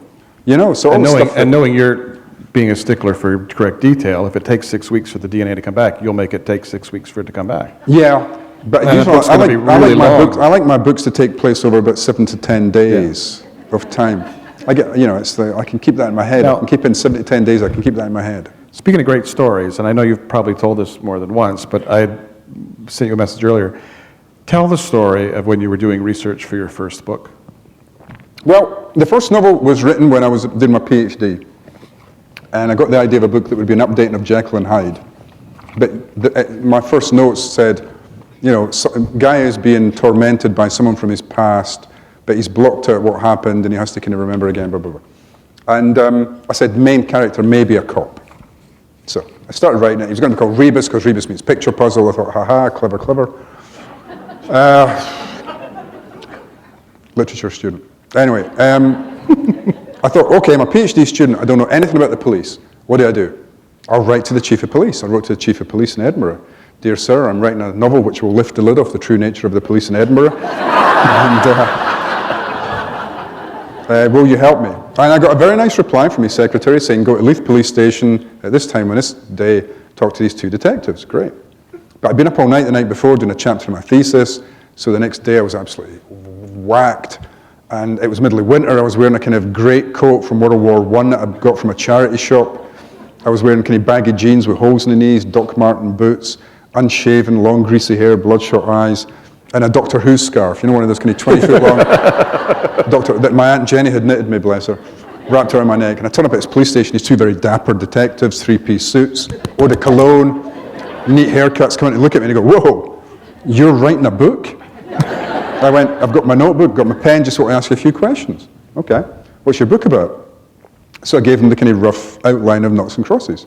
So and knowing you're being a stickler for correct detail, if it takes 6 weeks for the DNA to come back, you'll make it take 6 weeks for it to come back. Yeah, but I like my books to take place over about 7 to 10 days of time. I can keep that in my head. I can keep in 7 to 10 days. I can keep that in my head. Speaking of great stories, and I know you've probably told this more than once, but sent you a message earlier. Tell the story of when you were doing research for your first book. Well, the first novel was written when I was doing my PhD. And I got the idea of a book that would be an updating of Jekyll and Hyde. But my first notes said, you know, guy is being tormented by someone from his past, but he's blocked out what happened and he has to kind of remember again, blah, blah, blah. And I said, main character may be a cop. So I started writing it. He was going to be called Rebus, because Rebus means picture puzzle. I thought, haha, clever, clever. Literature student. Anyway, I thought, okay, I'm a PhD student. I don't know anything about the police. What do? I'll write to the Chief of Police. I wrote to the Chief of Police in Edinburgh. Dear sir, I'm writing a novel which will lift the lid off the true nature of the police in Edinburgh. And will you help me? And I got a very nice reply from his secretary saying, go to Leith Police Station at this time on this day, talk to these two detectives. Great. But I'd been up all night the night before doing a chapter of my thesis, so the next day I was absolutely whacked. And it was middle of winter. I was wearing a kind of great coat from World War I that I got from a charity shop. I was wearing kind of baggy jeans with holes in the knees, Doc Marten boots, unshaven, long greasy hair, bloodshot eyes, and a Doctor Who scarf. You know, one of those kind of 20-foot long doctor that my Aunt Jenny had knitted me, bless her, wrapped around my neck. And I turned up at this police station, these two very dapper detectives, three-piece suits, eau de cologne, neat haircuts, come in to look at me and they go, whoa, you're writing a book? I went, I've got my notebook, got my pen, just want to ask you a few questions. Okay, what's your book about? So I gave them the kind of rough outline of Noughts and Crosses.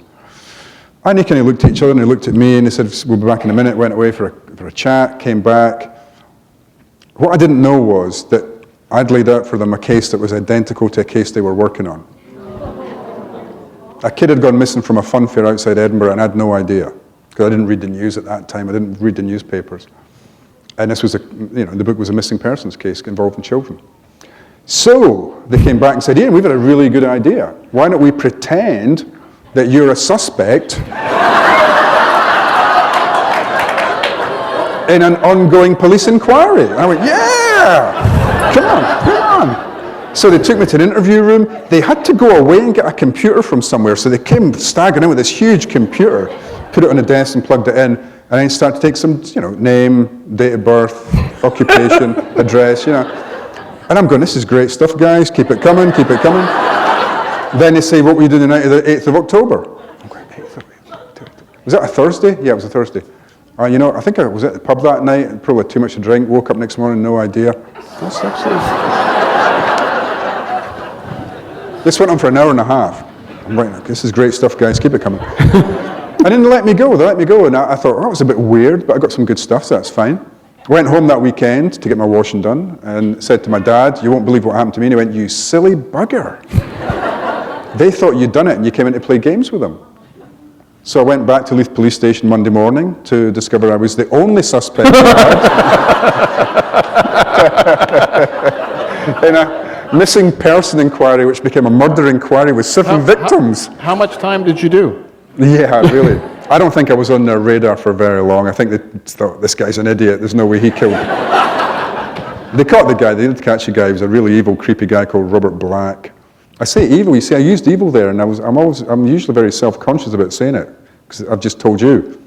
And they kind of looked at each other and they looked at me and they said, we'll be back in a minute, went away for a chat, came back. What I didn't know was that I'd laid out for them a case that was identical to a case they were working on. A kid had gone missing from a fun fair outside Edinburgh and I had no idea, because I didn't read the news at that time, I didn't read the newspapers. And this was the book was a missing persons case involving children. So they came back and said, Ian, we've got a really good idea. Why don't we pretend that you're a suspect in an ongoing police inquiry? And I went, yeah, come on. So they took me to an interview room. They had to go away and get a computer from somewhere. So they came staggering in with this huge computer, put it on a desk and plugged it in, and then started to take some, name, date of birth, occupation, address, And I'm going, this is great stuff, guys. Keep it coming, keep it coming. Then they say, what were you doing the night of the 8th of October? I'm going, 8th of October. Was that a Thursday? Yeah, it was a Thursday. I think I was at the pub that night, probably too much to drink, woke up next morning, no idea. That's absolutely... This went on for an hour and a half. I'm like, this is great stuff, guys, keep it coming. And then they let me go, and I thought, that was a bit weird, but I got some good stuff, so that's fine. Went home that weekend to get my washing done, and said to my dad, you won't believe what happened to me, and he went, you silly bugger. They thought you'd done it, and you came in to play games with them. So I went back to Leith Police Station Monday morning to discover I was the only suspect in a missing person inquiry, which became a murder inquiry with 7 victims. How much time did you do? Yeah, really. I don't think I was on their radar for very long. I think they thought, this guy's an idiot, there's no way he killed him. They caught the guy, they did catch the guy. He was a really evil, creepy guy called Robert Black. I say evil, you see, I used evil there, and I'm usually very self-conscious about saying it, because I've just told you.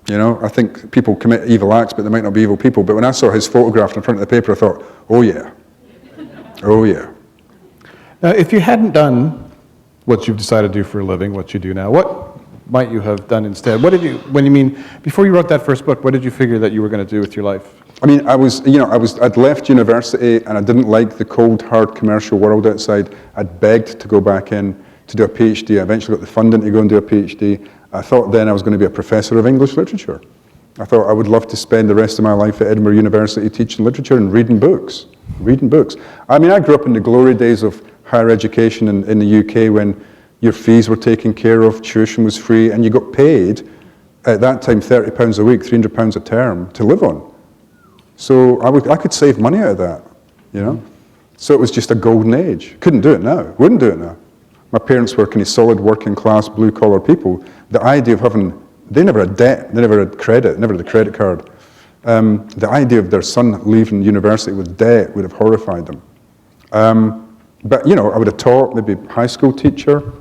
I think people commit evil acts, but they might not be evil people. But when I saw his photograph in front of the paper, I thought, oh yeah. Oh yeah. Now, if you hadn't done what you've decided to do for a living, what you do now, what might you have done instead? Before you wrote that first book, what did you figure that you were going to do with your life? I mean, I'd left university and I didn't like the cold, hard commercial world outside. I'd begged to go back in to do a PhD. I eventually got the funding to go and do a PhD. I thought then I was going to be a professor of English literature. I thought I would love to spend the rest of my life at Edinburgh University teaching literature and reading books. I mean, I grew up in the glory days of higher education in the UK when your fees were taken care of, tuition was free, and you got paid, at that time, £30 a week, £300 a term to live on. So I could save money out of that, So it was just a golden age. Couldn't do it now, wouldn't do it now. My parents were kind of solid working class, blue collar people. The idea of they never had debt, they never had credit, never had a credit card. The idea of their son leaving university with debt would have horrified them. But I would have taught, maybe high school teacher,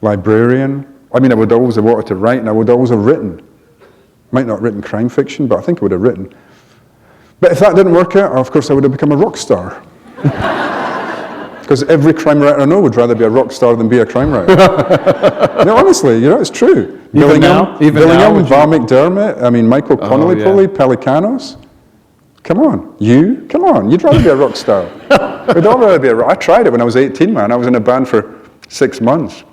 librarian. I mean, I would always have wanted to write, and I would always have written. Might not have written crime fiction, but I think I would have written. But if that didn't work out, of course, I would have become a rock star. Because every crime writer I know would rather be a rock star than be a crime writer. No, honestly, it's true. Even now, Val McDermott, Michael Connolly, Pelicanos. Come on, you'd rather be a rock star. We'd all rather be a rock. I tried it when I was 18, man. I was in a band for 6 months.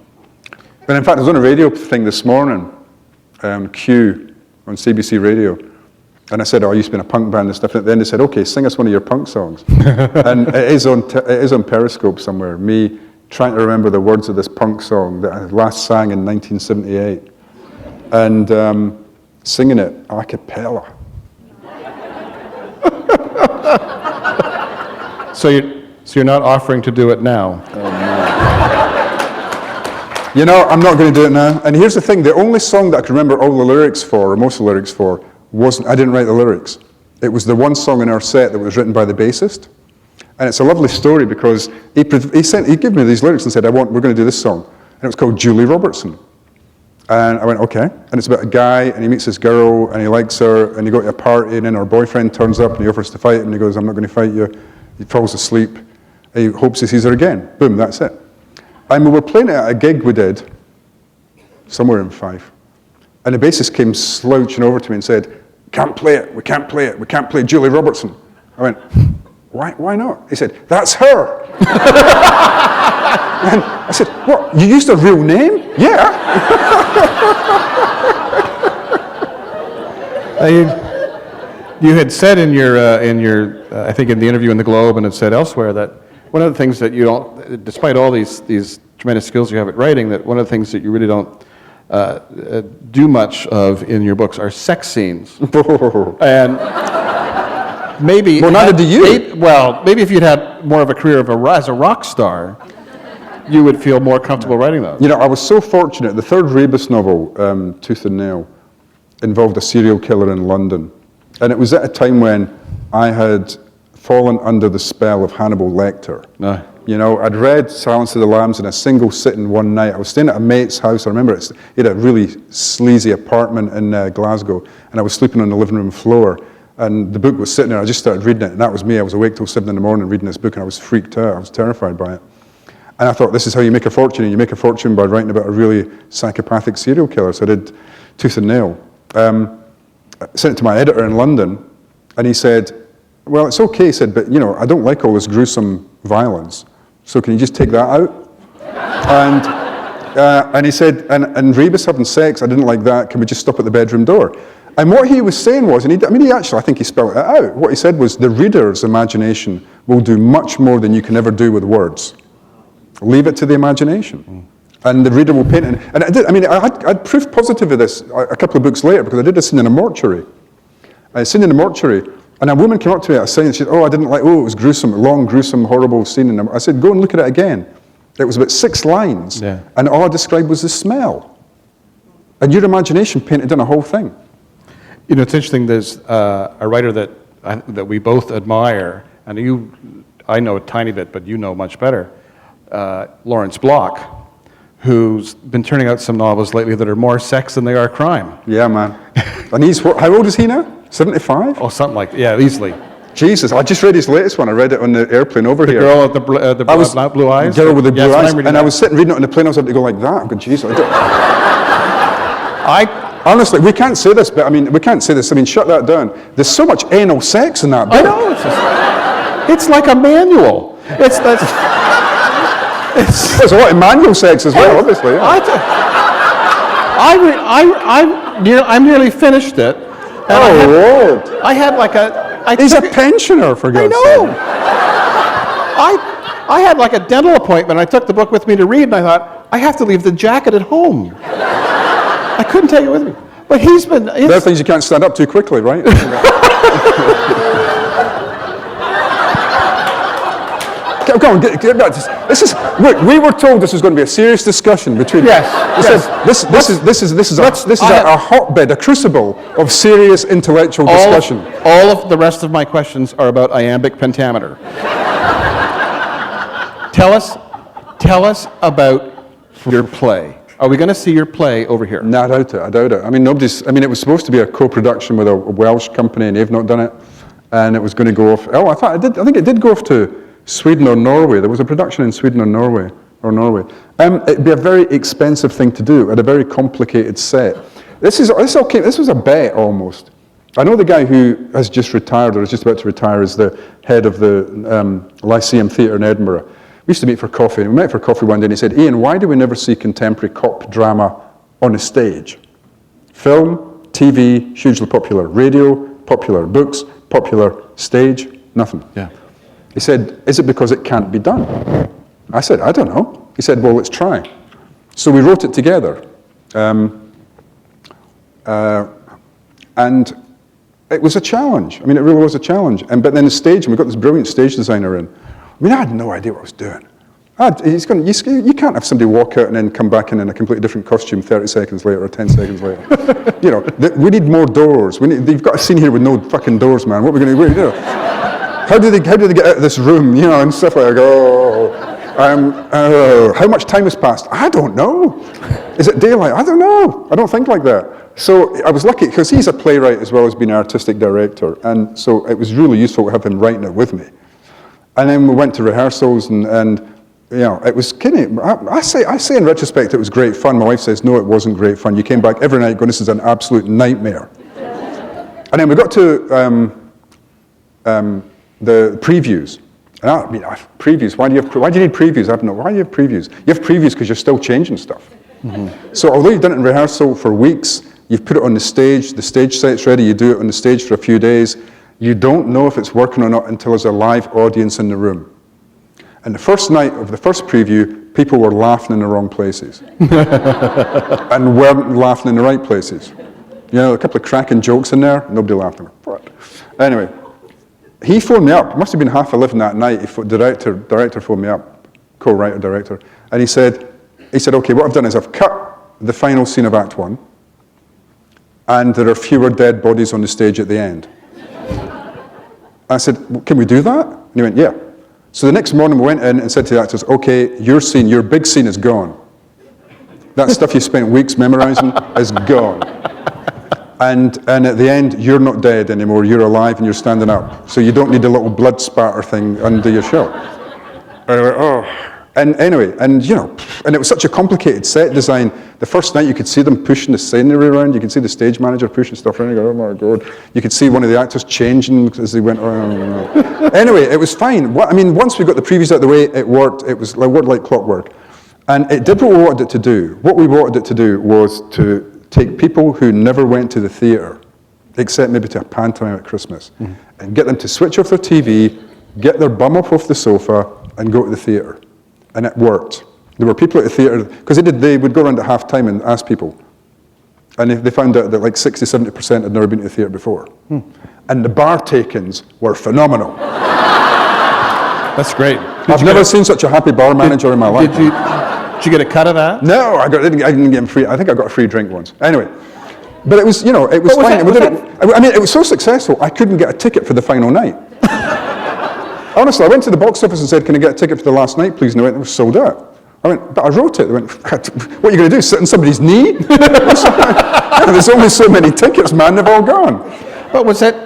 But in fact, I was on a radio thing this morning, Q, on CBC Radio, and I said, I used to be in a punk band and stuff, and at the end they said, okay, sing us one of your punk songs. And it is on Periscope somewhere, me trying to remember the words of this punk song that I last sang in 1978, and singing it a cappella. So you're not offering to do it now? I'm not going to do it now. And here's the thing, the only song that I can remember all the lyrics for, or most of the lyrics for, I didn't write the lyrics. It was the one song in our set that was written by the bassist. And it's a lovely story because he gave me these lyrics and said, we're going to do this song. And it was called Julie Robertson. And I went, okay. And it's about a guy, and he meets this girl, and he likes her, and they go to a party, and then her boyfriend turns up, and he offers to fight him, and he goes, I'm not going to fight you. He falls asleep. He hopes he sees her again. Boom, that's it. And we were playing it at a gig we did, somewhere in Fife. And the bassist came slouching over to me and said, can't play it, we can't play Julie Robertson. I went, why not? He said, that's her. And I said, what, you used a real name? Yeah. You had said in your I think in the interview in the Globe and had said elsewhere that one of the things that you don't, despite all these tremendous skills you have at writing, that one of the things that you really don't do much of in your books are sex scenes. And maybe... Well, neither do you. Maybe if you'd had more of a career as a rock star, you would feel more comfortable writing those. I was so fortunate. The third Rebus novel, Tooth and Nail, involved a serial killer in London. And it was at a time when I had fallen under the spell of Hannibal Lecter. I'd read Silence of the Lambs in a single sitting one night. I was staying at a mate's house. I remember he had a really sleazy apartment in Glasgow, and I was sleeping on the living room floor. And the book was sitting there. I just started reading it, and that was me. I was awake till 7 in the morning reading this book, and I was freaked out. I was terrified by it. And I thought, this is how you make a fortune, and you make a fortune by writing about a really psychopathic serial killer. So I did Tooth and Nail. I sent it to my editor in London, and he said, well, it's okay, he said, but I don't like all this gruesome violence, so can you just take that out? And he said, and Rebus having sex, I didn't like that, can we just stop at the bedroom door? And what he was saying was, and I think he spelled it out, what he said was, the reader's imagination will do much more than you can ever do with words. Leave it to the imagination. And the reader will paint it. And I had proof positive of this a couple of books later, because I did a scene in a mortuary. I scene in a mortuary, and a woman came up to me at a scene and she said, it was gruesome, long, gruesome, horrible scene. And I said, go and look at it again. It was about 6 lines, and all I described was the smell. And your imagination painted in a whole thing. It's interesting, there's a writer that we both admire, and I know a tiny bit, but you know much better, Lawrence Block, who's been turning out some novels lately that are more sex than they are crime. Yeah, man. And how old is he now? 75? Oh, something like that. Yeah, easily. Jesus, I just read his latest one. I read it on the airplane over here. The girl with the blue eyes? The girl with the blue eyes. And I was sitting reading it on the plane, I was able to go like that. I'm going, Jesus. Honestly, we can't say this, but we can't say this. Shut that down. There's so much anal sex in that book. I know. It's like a manual. There's a lot of manual sex as well, obviously. Yeah. I'm nearly finished it. Lord! I had like He's a pensioner, for God's sake. I know. I had like a dental appointment. I took the book with me to read, and I thought, I have to leave the jacket at home. I couldn't take it with me. But he's been... There are things you can't stand up too quickly, right? Go on, get back. Look, we were told this was going to be a serious discussion between... Yes. This is a hotbed, a crucible of serious intellectual discussion. All of the rest of my questions are about iambic pentameter. Tell us about your play. Are we going to see your play over here? No, I doubt it. I mean, it was supposed to be a co-production with a Welsh company, and they've not done it. And it was going to go off. Oh, I think it did go off to Sweden or Norway. There was a production in Sweden or Norway. It'd be a very expensive thing to do, at a very complicated set. This was a bet almost. I know the guy who has just retired, or is just about to retire, is the head of the Lyceum Theatre in Edinburgh. We used to meet for coffee, and we met for coffee one day, and he said, "Ian, why do we never see contemporary cop drama on a stage? Film, TV, hugely popular. Radio, popular. Books, popular. Stage, nothing." Yeah. He said, "Is it because it can't be done?" I said, "I don't know." He said, "Well, let's try." So we wrote it together. And it was a challenge. I mean, it really was a challenge. But then the stage, and we got this brilliant stage designer in. I mean, I had no idea what I was doing. You can't have somebody walk out and then come back in a completely different costume 30 seconds later or 10 seconds later. We need more doors. You've got a scene here with no fucking doors, man. What are we going to do? How do they get out of this room? And stuff like that. How much time has passed? I don't know. Is it daylight? I don't know. I don't think like that. So I was lucky because he's a playwright as well as being an artistic director, and so it was really useful to have him writing it with me. And then we went to rehearsals, and it was kind of. I say in retrospect it was great fun. My wife says no, it wasn't great fun. You came back every night going, "This is an absolute nightmare." And then we got to the previews. And previews. Why do you need previews? I don't know. Why do you have previews? You have previews because you're still changing stuff. Mm-hmm. So although you've done it in rehearsal for weeks, you've put it on the stage set's ready, you do it on the stage for a few days, you don't know if it's working or not until there's a live audience in the room. And the first night of the first preview, people were laughing in the wrong places. And weren't laughing in the right places. A couple of cracking jokes in there, nobody laughed. Anyway, he phoned me up, it must have been 11:30 that night, director phoned me up, co-writer, director, and he said, "Okay, what I've done is I've cut the final scene of Act 1, and there are fewer dead bodies on the stage at the end." I said, "Well, can we do that?" And he went, "Yeah." So the next morning we went in and said to the actors, "Okay, your big scene is gone. That stuff you spent weeks memorizing is gone. And at the end, you're not dead anymore, you're alive and you're standing up. So you don't need a little blood spatter thing under your shirt." And I went, "Oh." And anyway, and it was such a complicated set design. The first night you could see them pushing the scenery around, you could see the stage manager pushing stuff around, you go, "Oh my God." You could see one of the actors changing as they went around. Anyway, it was fine. Once we got the previews out of the way, it worked. It worked like clockwork. And it did what we wanted it to do. What we wanted it to do was to take people who never went to the theatre, except maybe to a pantomime at Christmas, and get them to switch off their TV, get their bum up off the sofa, and go to the theatre. And it worked. There were people at the theatre, because they would go around at half time and ask people. And they found out that like 60-70% had never been to the theatre before. And the bar take-ins were phenomenal. That's great. I've never seen such a happy bar manager in my life. Did you get a cut of that? No, I didn't get him free. I think I got a free drink once. Anyway, but it was, it was fine. It was so successful, I couldn't get a ticket for the final night. Honestly, I went to the box office and said, "Can I get a ticket for the last night, please?" And they went, "It was sold out." I went, "But I wrote it." They went, "What are you going to do, sit on somebody's knee?" There's only so many tickets, man, they've all gone. But was it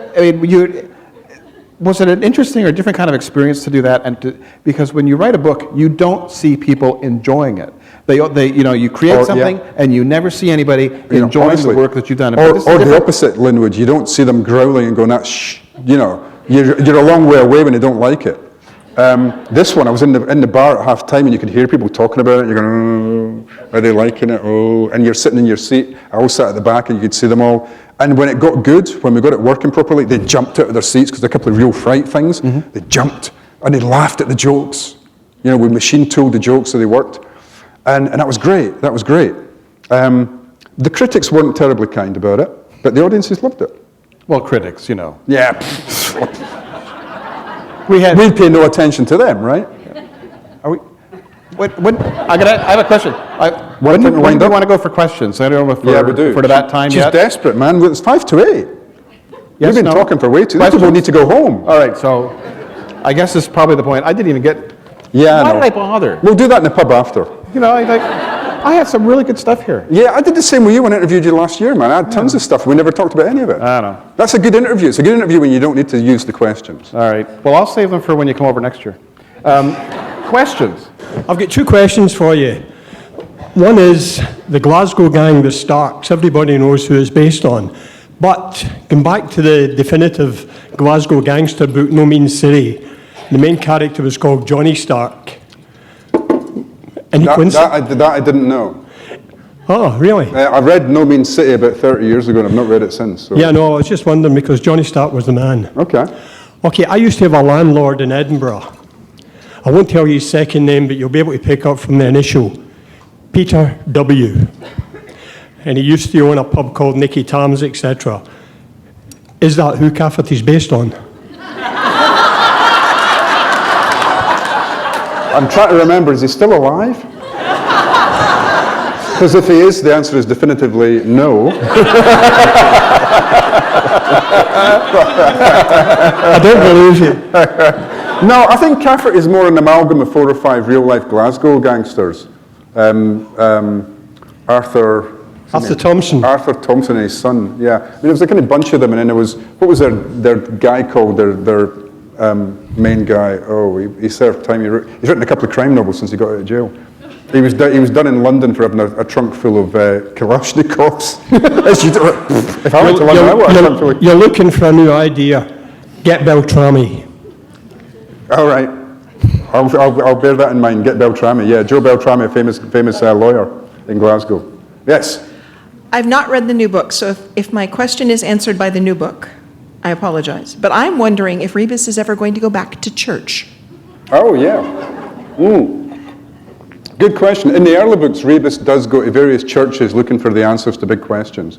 an interesting or different kind of experience to do that? Because when you write a book, you don't see people enjoying it. You create something and you never see anybody enjoying honestly, the work that you've done. Or the opposite, Linwood. You don't see them growling and going, you're a long way away when they don't like it. This one, I was in the bar at half time and you could hear people talking about it. You're going, "Oh, are they liking it? Oh," and you're sitting in your seat. I always sat at the back and you could see them all. And when it got good, when we got it working properly, they jumped out of their seats because there were a couple of real fright things. They jumped and they laughed at the jokes. We machine tooled the jokes so they worked. And that was great. That was great. The critics weren't terribly kind about it, but the audiences loved it. Well, critics, Yeah. We pay no attention to them, right? Are we? I have a question. When do you want to go for questions? I don't know if we do. For that time She's yet. Desperate, man. It's 7:55. Yes, We've been talking for way too long. People need to go home. All right, so I guess this is probably the point. I didn't even get. Yeah. Why did I bother? We'll do that in the pub after. I had some really good stuff here. Yeah, I did the same with you when I interviewed you last year, man. I had tons of stuff. We never talked about any of it. I know. That's a good interview. It's a good interview when you don't need to use the questions. All right. Well, I'll save them for when you come over next year. Questions? I've got two questions for you. One is the Glasgow gang, the Starks. Everybody knows who it's based on. But going back to the definitive Glasgow gangster book, No Means City, the main character was called Johnny Stark. Any coincidence? That I didn't know. Oh, really? I read No Means City about 30 years ago, and I've not read it since. So. Yeah, no, I was just wondering because Johnny Stark was the man. Okay. Okay, I used to have a landlord in Edinburgh. I won't tell you his second name, but you'll be able to pick up from the initial. Peter W. And he used to own a pub called Nicky Tam's, etc. Is that who Cafferty's based on? I'm trying to remember, is he still alive? Because if he is, the answer is definitively no. I don't believe you. No, I think Cafferty is more an amalgam of 4 or 5 real-life Glasgow gangsters. Arthur Thompson. Arthur Thompson and his son, yeah. I mean, there was a kind of bunch of them, and then there was, what was their guy called, their main guy? Oh, he served time. He's written a couple of crime novels since he got out of jail. He was done in London for having a trunk full of Kalashnikovs. If I went to London, I would have a trunk full of... You're looking for a new idea. Get Beltrami. All right. I'll bear that in mind. Get Beltrami. Yeah, Joe Beltrami, a famous lawyer in Glasgow. Yes. I've not read the new book, so if my question is answered by the new book, I apologize. But I'm wondering if Rebus is ever going to go back to church. Oh, yeah. Good question. In the early books, Rebus does go to various churches looking for the answers to big questions.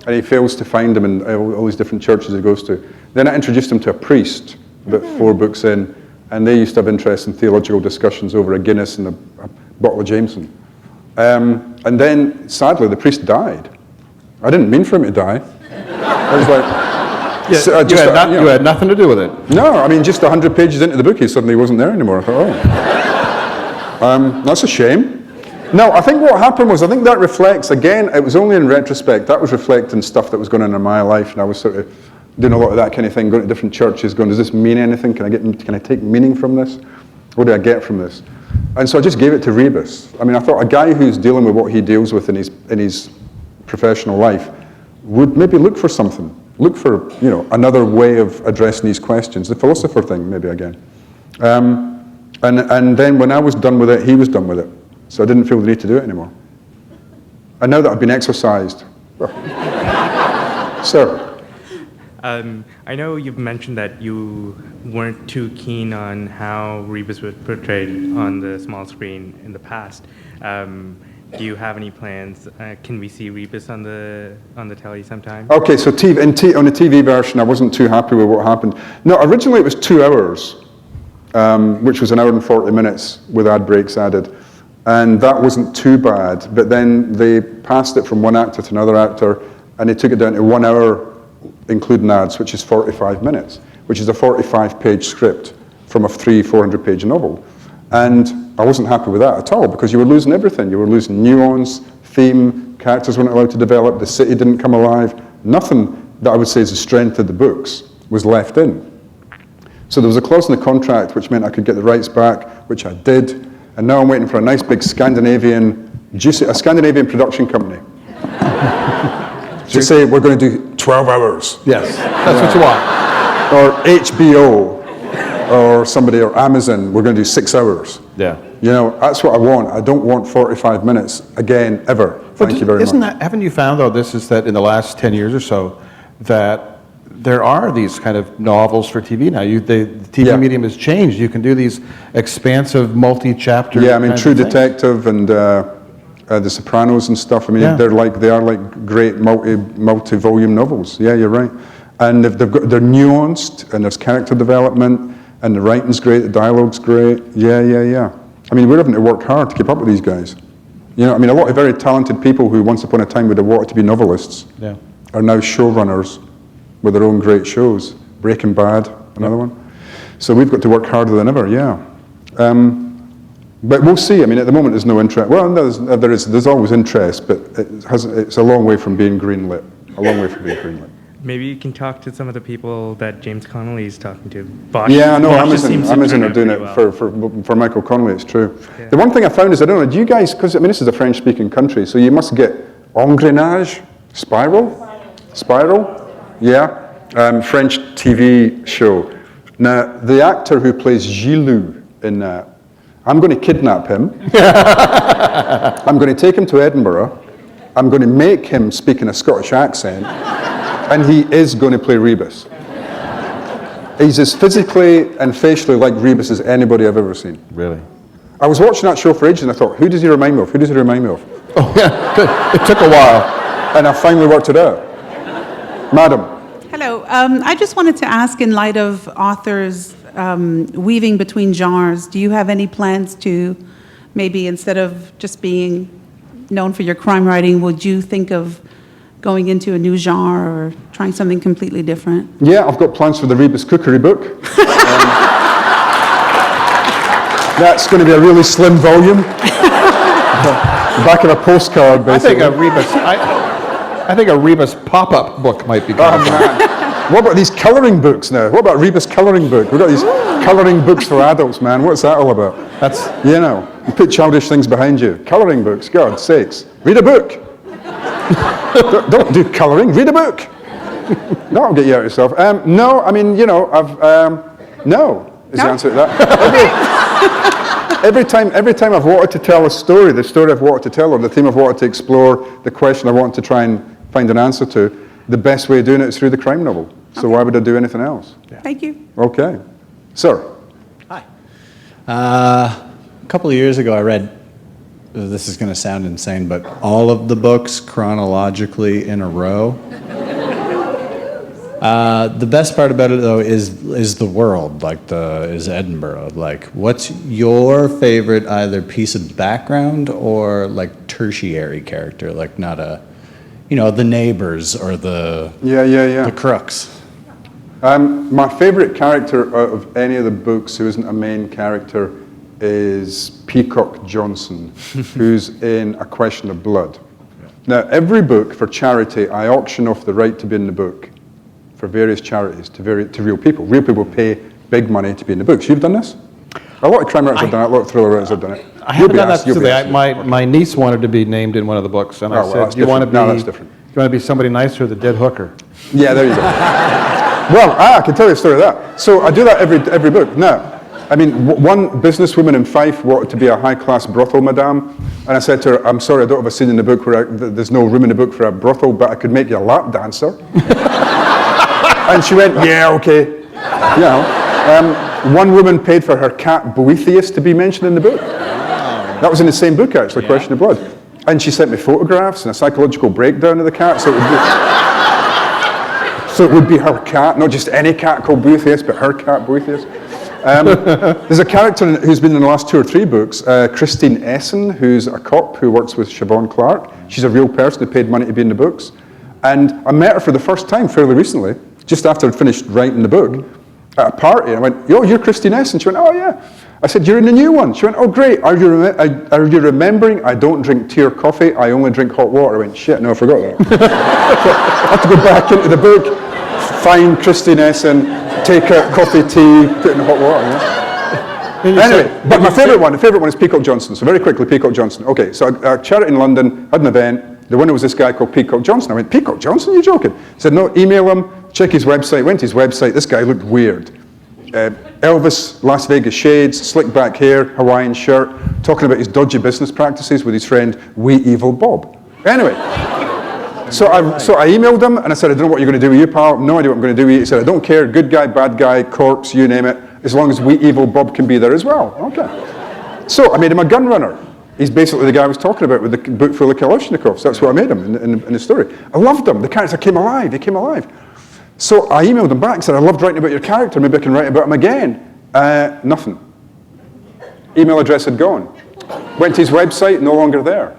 And he fails to find them in all these different churches he goes to. Then I introduced him to a priest about 4 books in, and they used to have interest in theological discussions over a Guinness and a bottle of Jameson. And then, sadly, the priest died. I didn't mean for him to die. I was like... You had nothing to do with it. No, I mean, just 100 pages into the book, he suddenly wasn't there anymore. I thought, that's a shame. No, I think what happened was, I think that reflects, again, it was only in retrospect, that was reflecting stuff that was going on in my life, and I was sort of doing a lot of that kind of thing, going to different churches, going, does this mean anything? Can I take meaning from this? What do I get from this? And so I just gave it to Rebus. I mean, I thought a guy who's dealing with what he deals with in his professional life would maybe look for something. Look for, another way of addressing these questions. The philosopher thing, maybe again. And then when I was done with it, he was done with it. So I didn't feel the need to do it anymore. And now that I've been exercised, sir. I know you've mentioned that you weren't too keen on how Rebus was portrayed on the small screen in the past. Do you have any plans? Can we see Rebus on the telly sometime? Okay, so on the TV version, I wasn't too happy with what happened. No, originally it was 2 hours, which was 1 hour and 40 minutes with ad breaks added. And that wasn't too bad, but then they passed it from one actor to another actor, and they took it down to 1 hour, including ads, which is 45 minutes, which is a 45-page script from a 400-page novel. And I wasn't happy with that at all, because you were losing everything. You were losing nuance, theme, characters weren't allowed to develop, the city didn't come alive. Nothing that I would say is the strength of the books was left in. So there was a clause in the contract which meant I could get the rights back, which I did. And now I'm waiting for a nice big Scandinavian production company to say we're going to do 12 hours. Yes, that's what you want. Or HBO, or somebody, or Amazon, we're going to do 6 hours. Yeah. That's what I want. I don't want 45 minutes again, ever. Thank you very much. Haven't you found, though, this is that in the last 10 years or so, that there are these kind of novels for TV now. The TV medium has changed. You can do these expansive multi-chapter. Yeah, I mean, True Detective and The Sopranos and stuff. I mean, they are like great multi-volume novels. Yeah, you're right. And they're nuanced, and there's character development, and the writing's great, the dialogue's great. Yeah. I mean, we're having to work hard to keep up with these guys. A lot of very talented people who once upon a time would have wanted to be novelists are now showrunners with their own great shows. Breaking Bad, another one. So we've got to work harder than ever, yeah. But we'll see. I mean, at the moment, there's no interest. Well, there's always interest, but it's a long way from being greenlit. A long way from being greenlit. Maybe you can talk to some of the people that James Connolly is talking to. Yeah, I know. Bosch seems to Amazon turn are doing out it pretty well. for Michael Connolly. It's true. Yeah. The one thing I found is, I don't know, do you guys, because I mean, this is a French-speaking country, so you must get engrenage, spiral, yeah, French TV show. Now, the actor who plays Gilou in that, I'm going to kidnap him. I'm going to take him to Edinburgh. I'm going to make him speak in a Scottish accent. And he is going to play Rebus. He's as physically and facially like Rebus as anybody I've ever seen. Really? I was watching that show for ages and I thought, who does he remind me of? Who does he remind me of? Oh, yeah, good. It took a while. And I finally worked it out. Madam. Hello. I just wanted to ask, in light of authors weaving between genres, do you have any plans to maybe, instead of just being known for your crime writing, would you think of going into a new genre or trying something completely different? Yeah, I've got plans for the Rebus cookery book. That's going to be a really slim volume. The back of a postcard, basically. I think a Rebus pop-up book might be good. Oh, man. What about these colouring books now? What about Rebus colouring book? We've got these colouring books for adults, man. What's that all about? That's, you know, you put childish things behind you. Colouring books, God's sakes. Read a book. don't do colouring, read a book. That'll get you out of yourself. No, I mean, you know, no is the answer to that. Every time I've wanted to tell a story, the story I've wanted to tell, or the theme I've wanted to explore, the question I want to try and find an answer to, the best way of doing it is through the crime novel. So why would I do anything else? Thank you. Okay. Sir. Hi. A couple of years ago I read, this is going to sound insane, but all of the books chronologically in a row. The best part about it, though, is the world, is Edinburgh. Like, what's your favorite either piece of background or like tertiary character, like not a, the neighbors or the the crooks? My favorite character out of any of the books who isn't a main character is Peacock Johnson, who's in A Question of Blood. Now, every book for charity, I auction off the right to be in the book for various charities to real people. Real people pay big money to be in the books. You've done this? A lot of crime writers have done it, a lot of thriller writers have done it. I haven't done that today. My niece wanted to be named in one of the books, and I said, "Do you want to be? No, that's different. Do you want to be somebody nicer, or the dead hooker?" Yeah, there you go. Well, I can tell you a story of that. So I do that every book. Now, I mean, one businesswoman in Fife wanted to be a high-class brothel madame, and I said to her, "I'm sorry, I don't have a scene in the book where there's no room in the book for a brothel, but I could make you a lap dancer." And she went, "Yeah, okay." One woman paid for her cat Boethius to be mentioned in the book. That was in the same book, actually, Question of Blood. And she sent me photographs and a psychological breakdown of the cat, so it would be her cat, not just any cat called Boethius, but her cat Boethius. There's a character who's been in the last 2 or 3 books, Christine Essen, who's a cop who works with Siobhan Clarke. She's a real person who paid money to be in the books. And I met her for the first time fairly recently, just after I'd finished writing the book, at a party. I went, "Yo, you're Christine Essen?" She went, "Oh, yeah." I said, "You're in the new one." She went, "Oh, great. Are you remembering I don't drink tea or coffee, I only drink hot water?" I went, "Shit, no, I forgot that." So I had to go back into the book, find Christine Essen, take out coffee, tea, put it in hot water. Anyway, but the favorite one is Peacock Johnson. So very quickly, Peacock Johnson. Okay, so a charity in London had an event. The winner was this guy called Peacock Johnson. I went, "Peacock Johnson? You're joking?" He said, "No, email him, check his website." Went to his website. This guy looked weird. Elvis, Las Vegas shades, slick back hair, Hawaiian shirt, talking about his dodgy business practices with his friend, Wee Evil Bob. Anyway, so I emailed him and I said, "I don't know what you're going to do with you, pal. No idea what I'm going to do with you." He said, "I don't care, good guy, bad guy, corpse, you name it, as long as Wee Evil Bob can be there as well." Okay. So I made him a gun runner. He's basically the guy I was talking about with the book full of Kalashnikovs. That's what I made him in the story. I loved him. The character came alive. He came alive. So I emailed him back and said, "I loved writing about your character. Maybe I can write about him again." Nothing. Email address had gone. Went to his website, no longer there.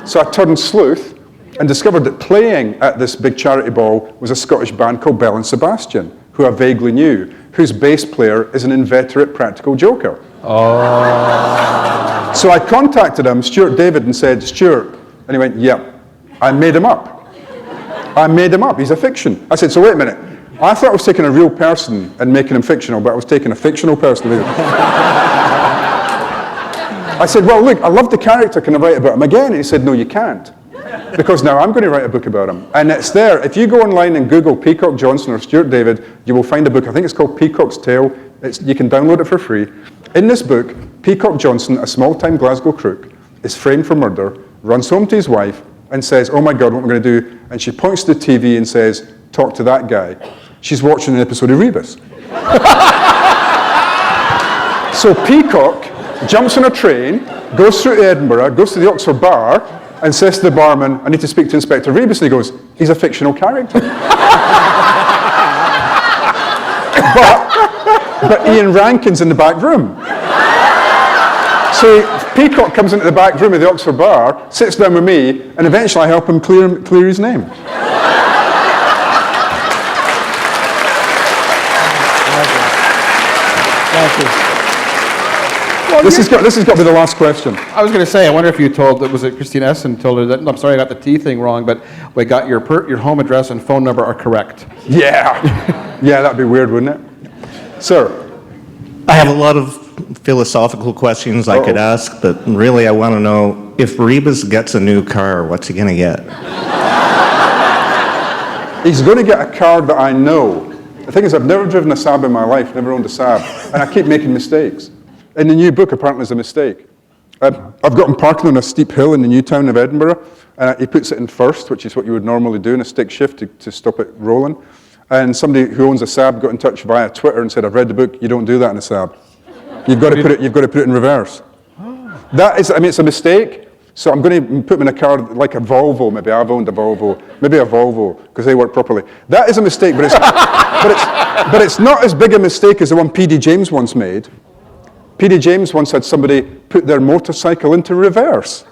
So I turned sleuth and discovered that playing at this big charity ball was a Scottish band called Bell and Sebastian, who I vaguely knew, whose bass player is an inveterate practical joker. Oh. So I contacted him, Stuart David, and said, Stuart, and he went, yep, I made him up. I made him up, he's a fiction. I said, so wait a minute, I thought I was taking a real person and making him fictional, but I was taking a fictional person. I said, well, look, I love the character, can I write about him again? And he said, no, you can't. Because now I'm going to write a book about him. And it's there. If you go online and Google Peacock Johnson or Stuart David, you will find a book. I think it's called Peacock's Tale. You can download it for free. In this book, Peacock Johnson, a small-time Glasgow crook, is framed for murder, runs home to his wife, and says, oh my God, what am I going to do? And she points to the TV and says, talk to that guy. She's watching an episode of Rebus. So Peacock jumps on a train, goes through to Edinburgh, goes to the Oxford Bar, and says to the barman, I need to speak to Inspector Rebus. And he goes, he's a fictional character. but Ian Rankin's in the back room. So Peacock comes into the back room of the Oxford Bar, sits down with me, and eventually I help him clear his name. Thank you. This has got to be the last question. I was going to say, I wonder if you told, was it Christine Essen told her that, I'm sorry I got the T thing wrong, but we got your home address and phone number are correct. Yeah. Yeah, that'd be weird, wouldn't it? Sir. I have a lot of philosophical questions I could ask, but really I want to know, if Rebus gets a new car, what's he going to get? He's going to get a car that I know. The thing is, I've never driven a Saab in my life, never owned a Saab, and I keep making mistakes. And the new book apparently is a mistake. I've got him parking on a steep hill in the new town of Edinburgh, and he puts it in first, which is what you would normally do in a stick shift to stop it rolling. And somebody who owns a Saab got in touch via Twitter and said, I've read the book, you don't do that in a Saab. You've got to put it in reverse. That is, I mean, it's a mistake. So I'm going to put him in a car like a Volvo, maybe I've owned a Volvo, because they work properly. That is a mistake, but it's not as big a mistake as the one P.D. James once made. P.D. James once had somebody put their motorcycle into reverse.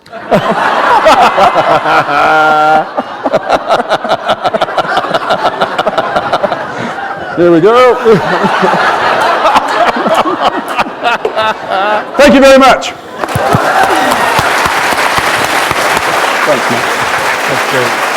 There we go. Thank you very much. Thanks, man. That's great.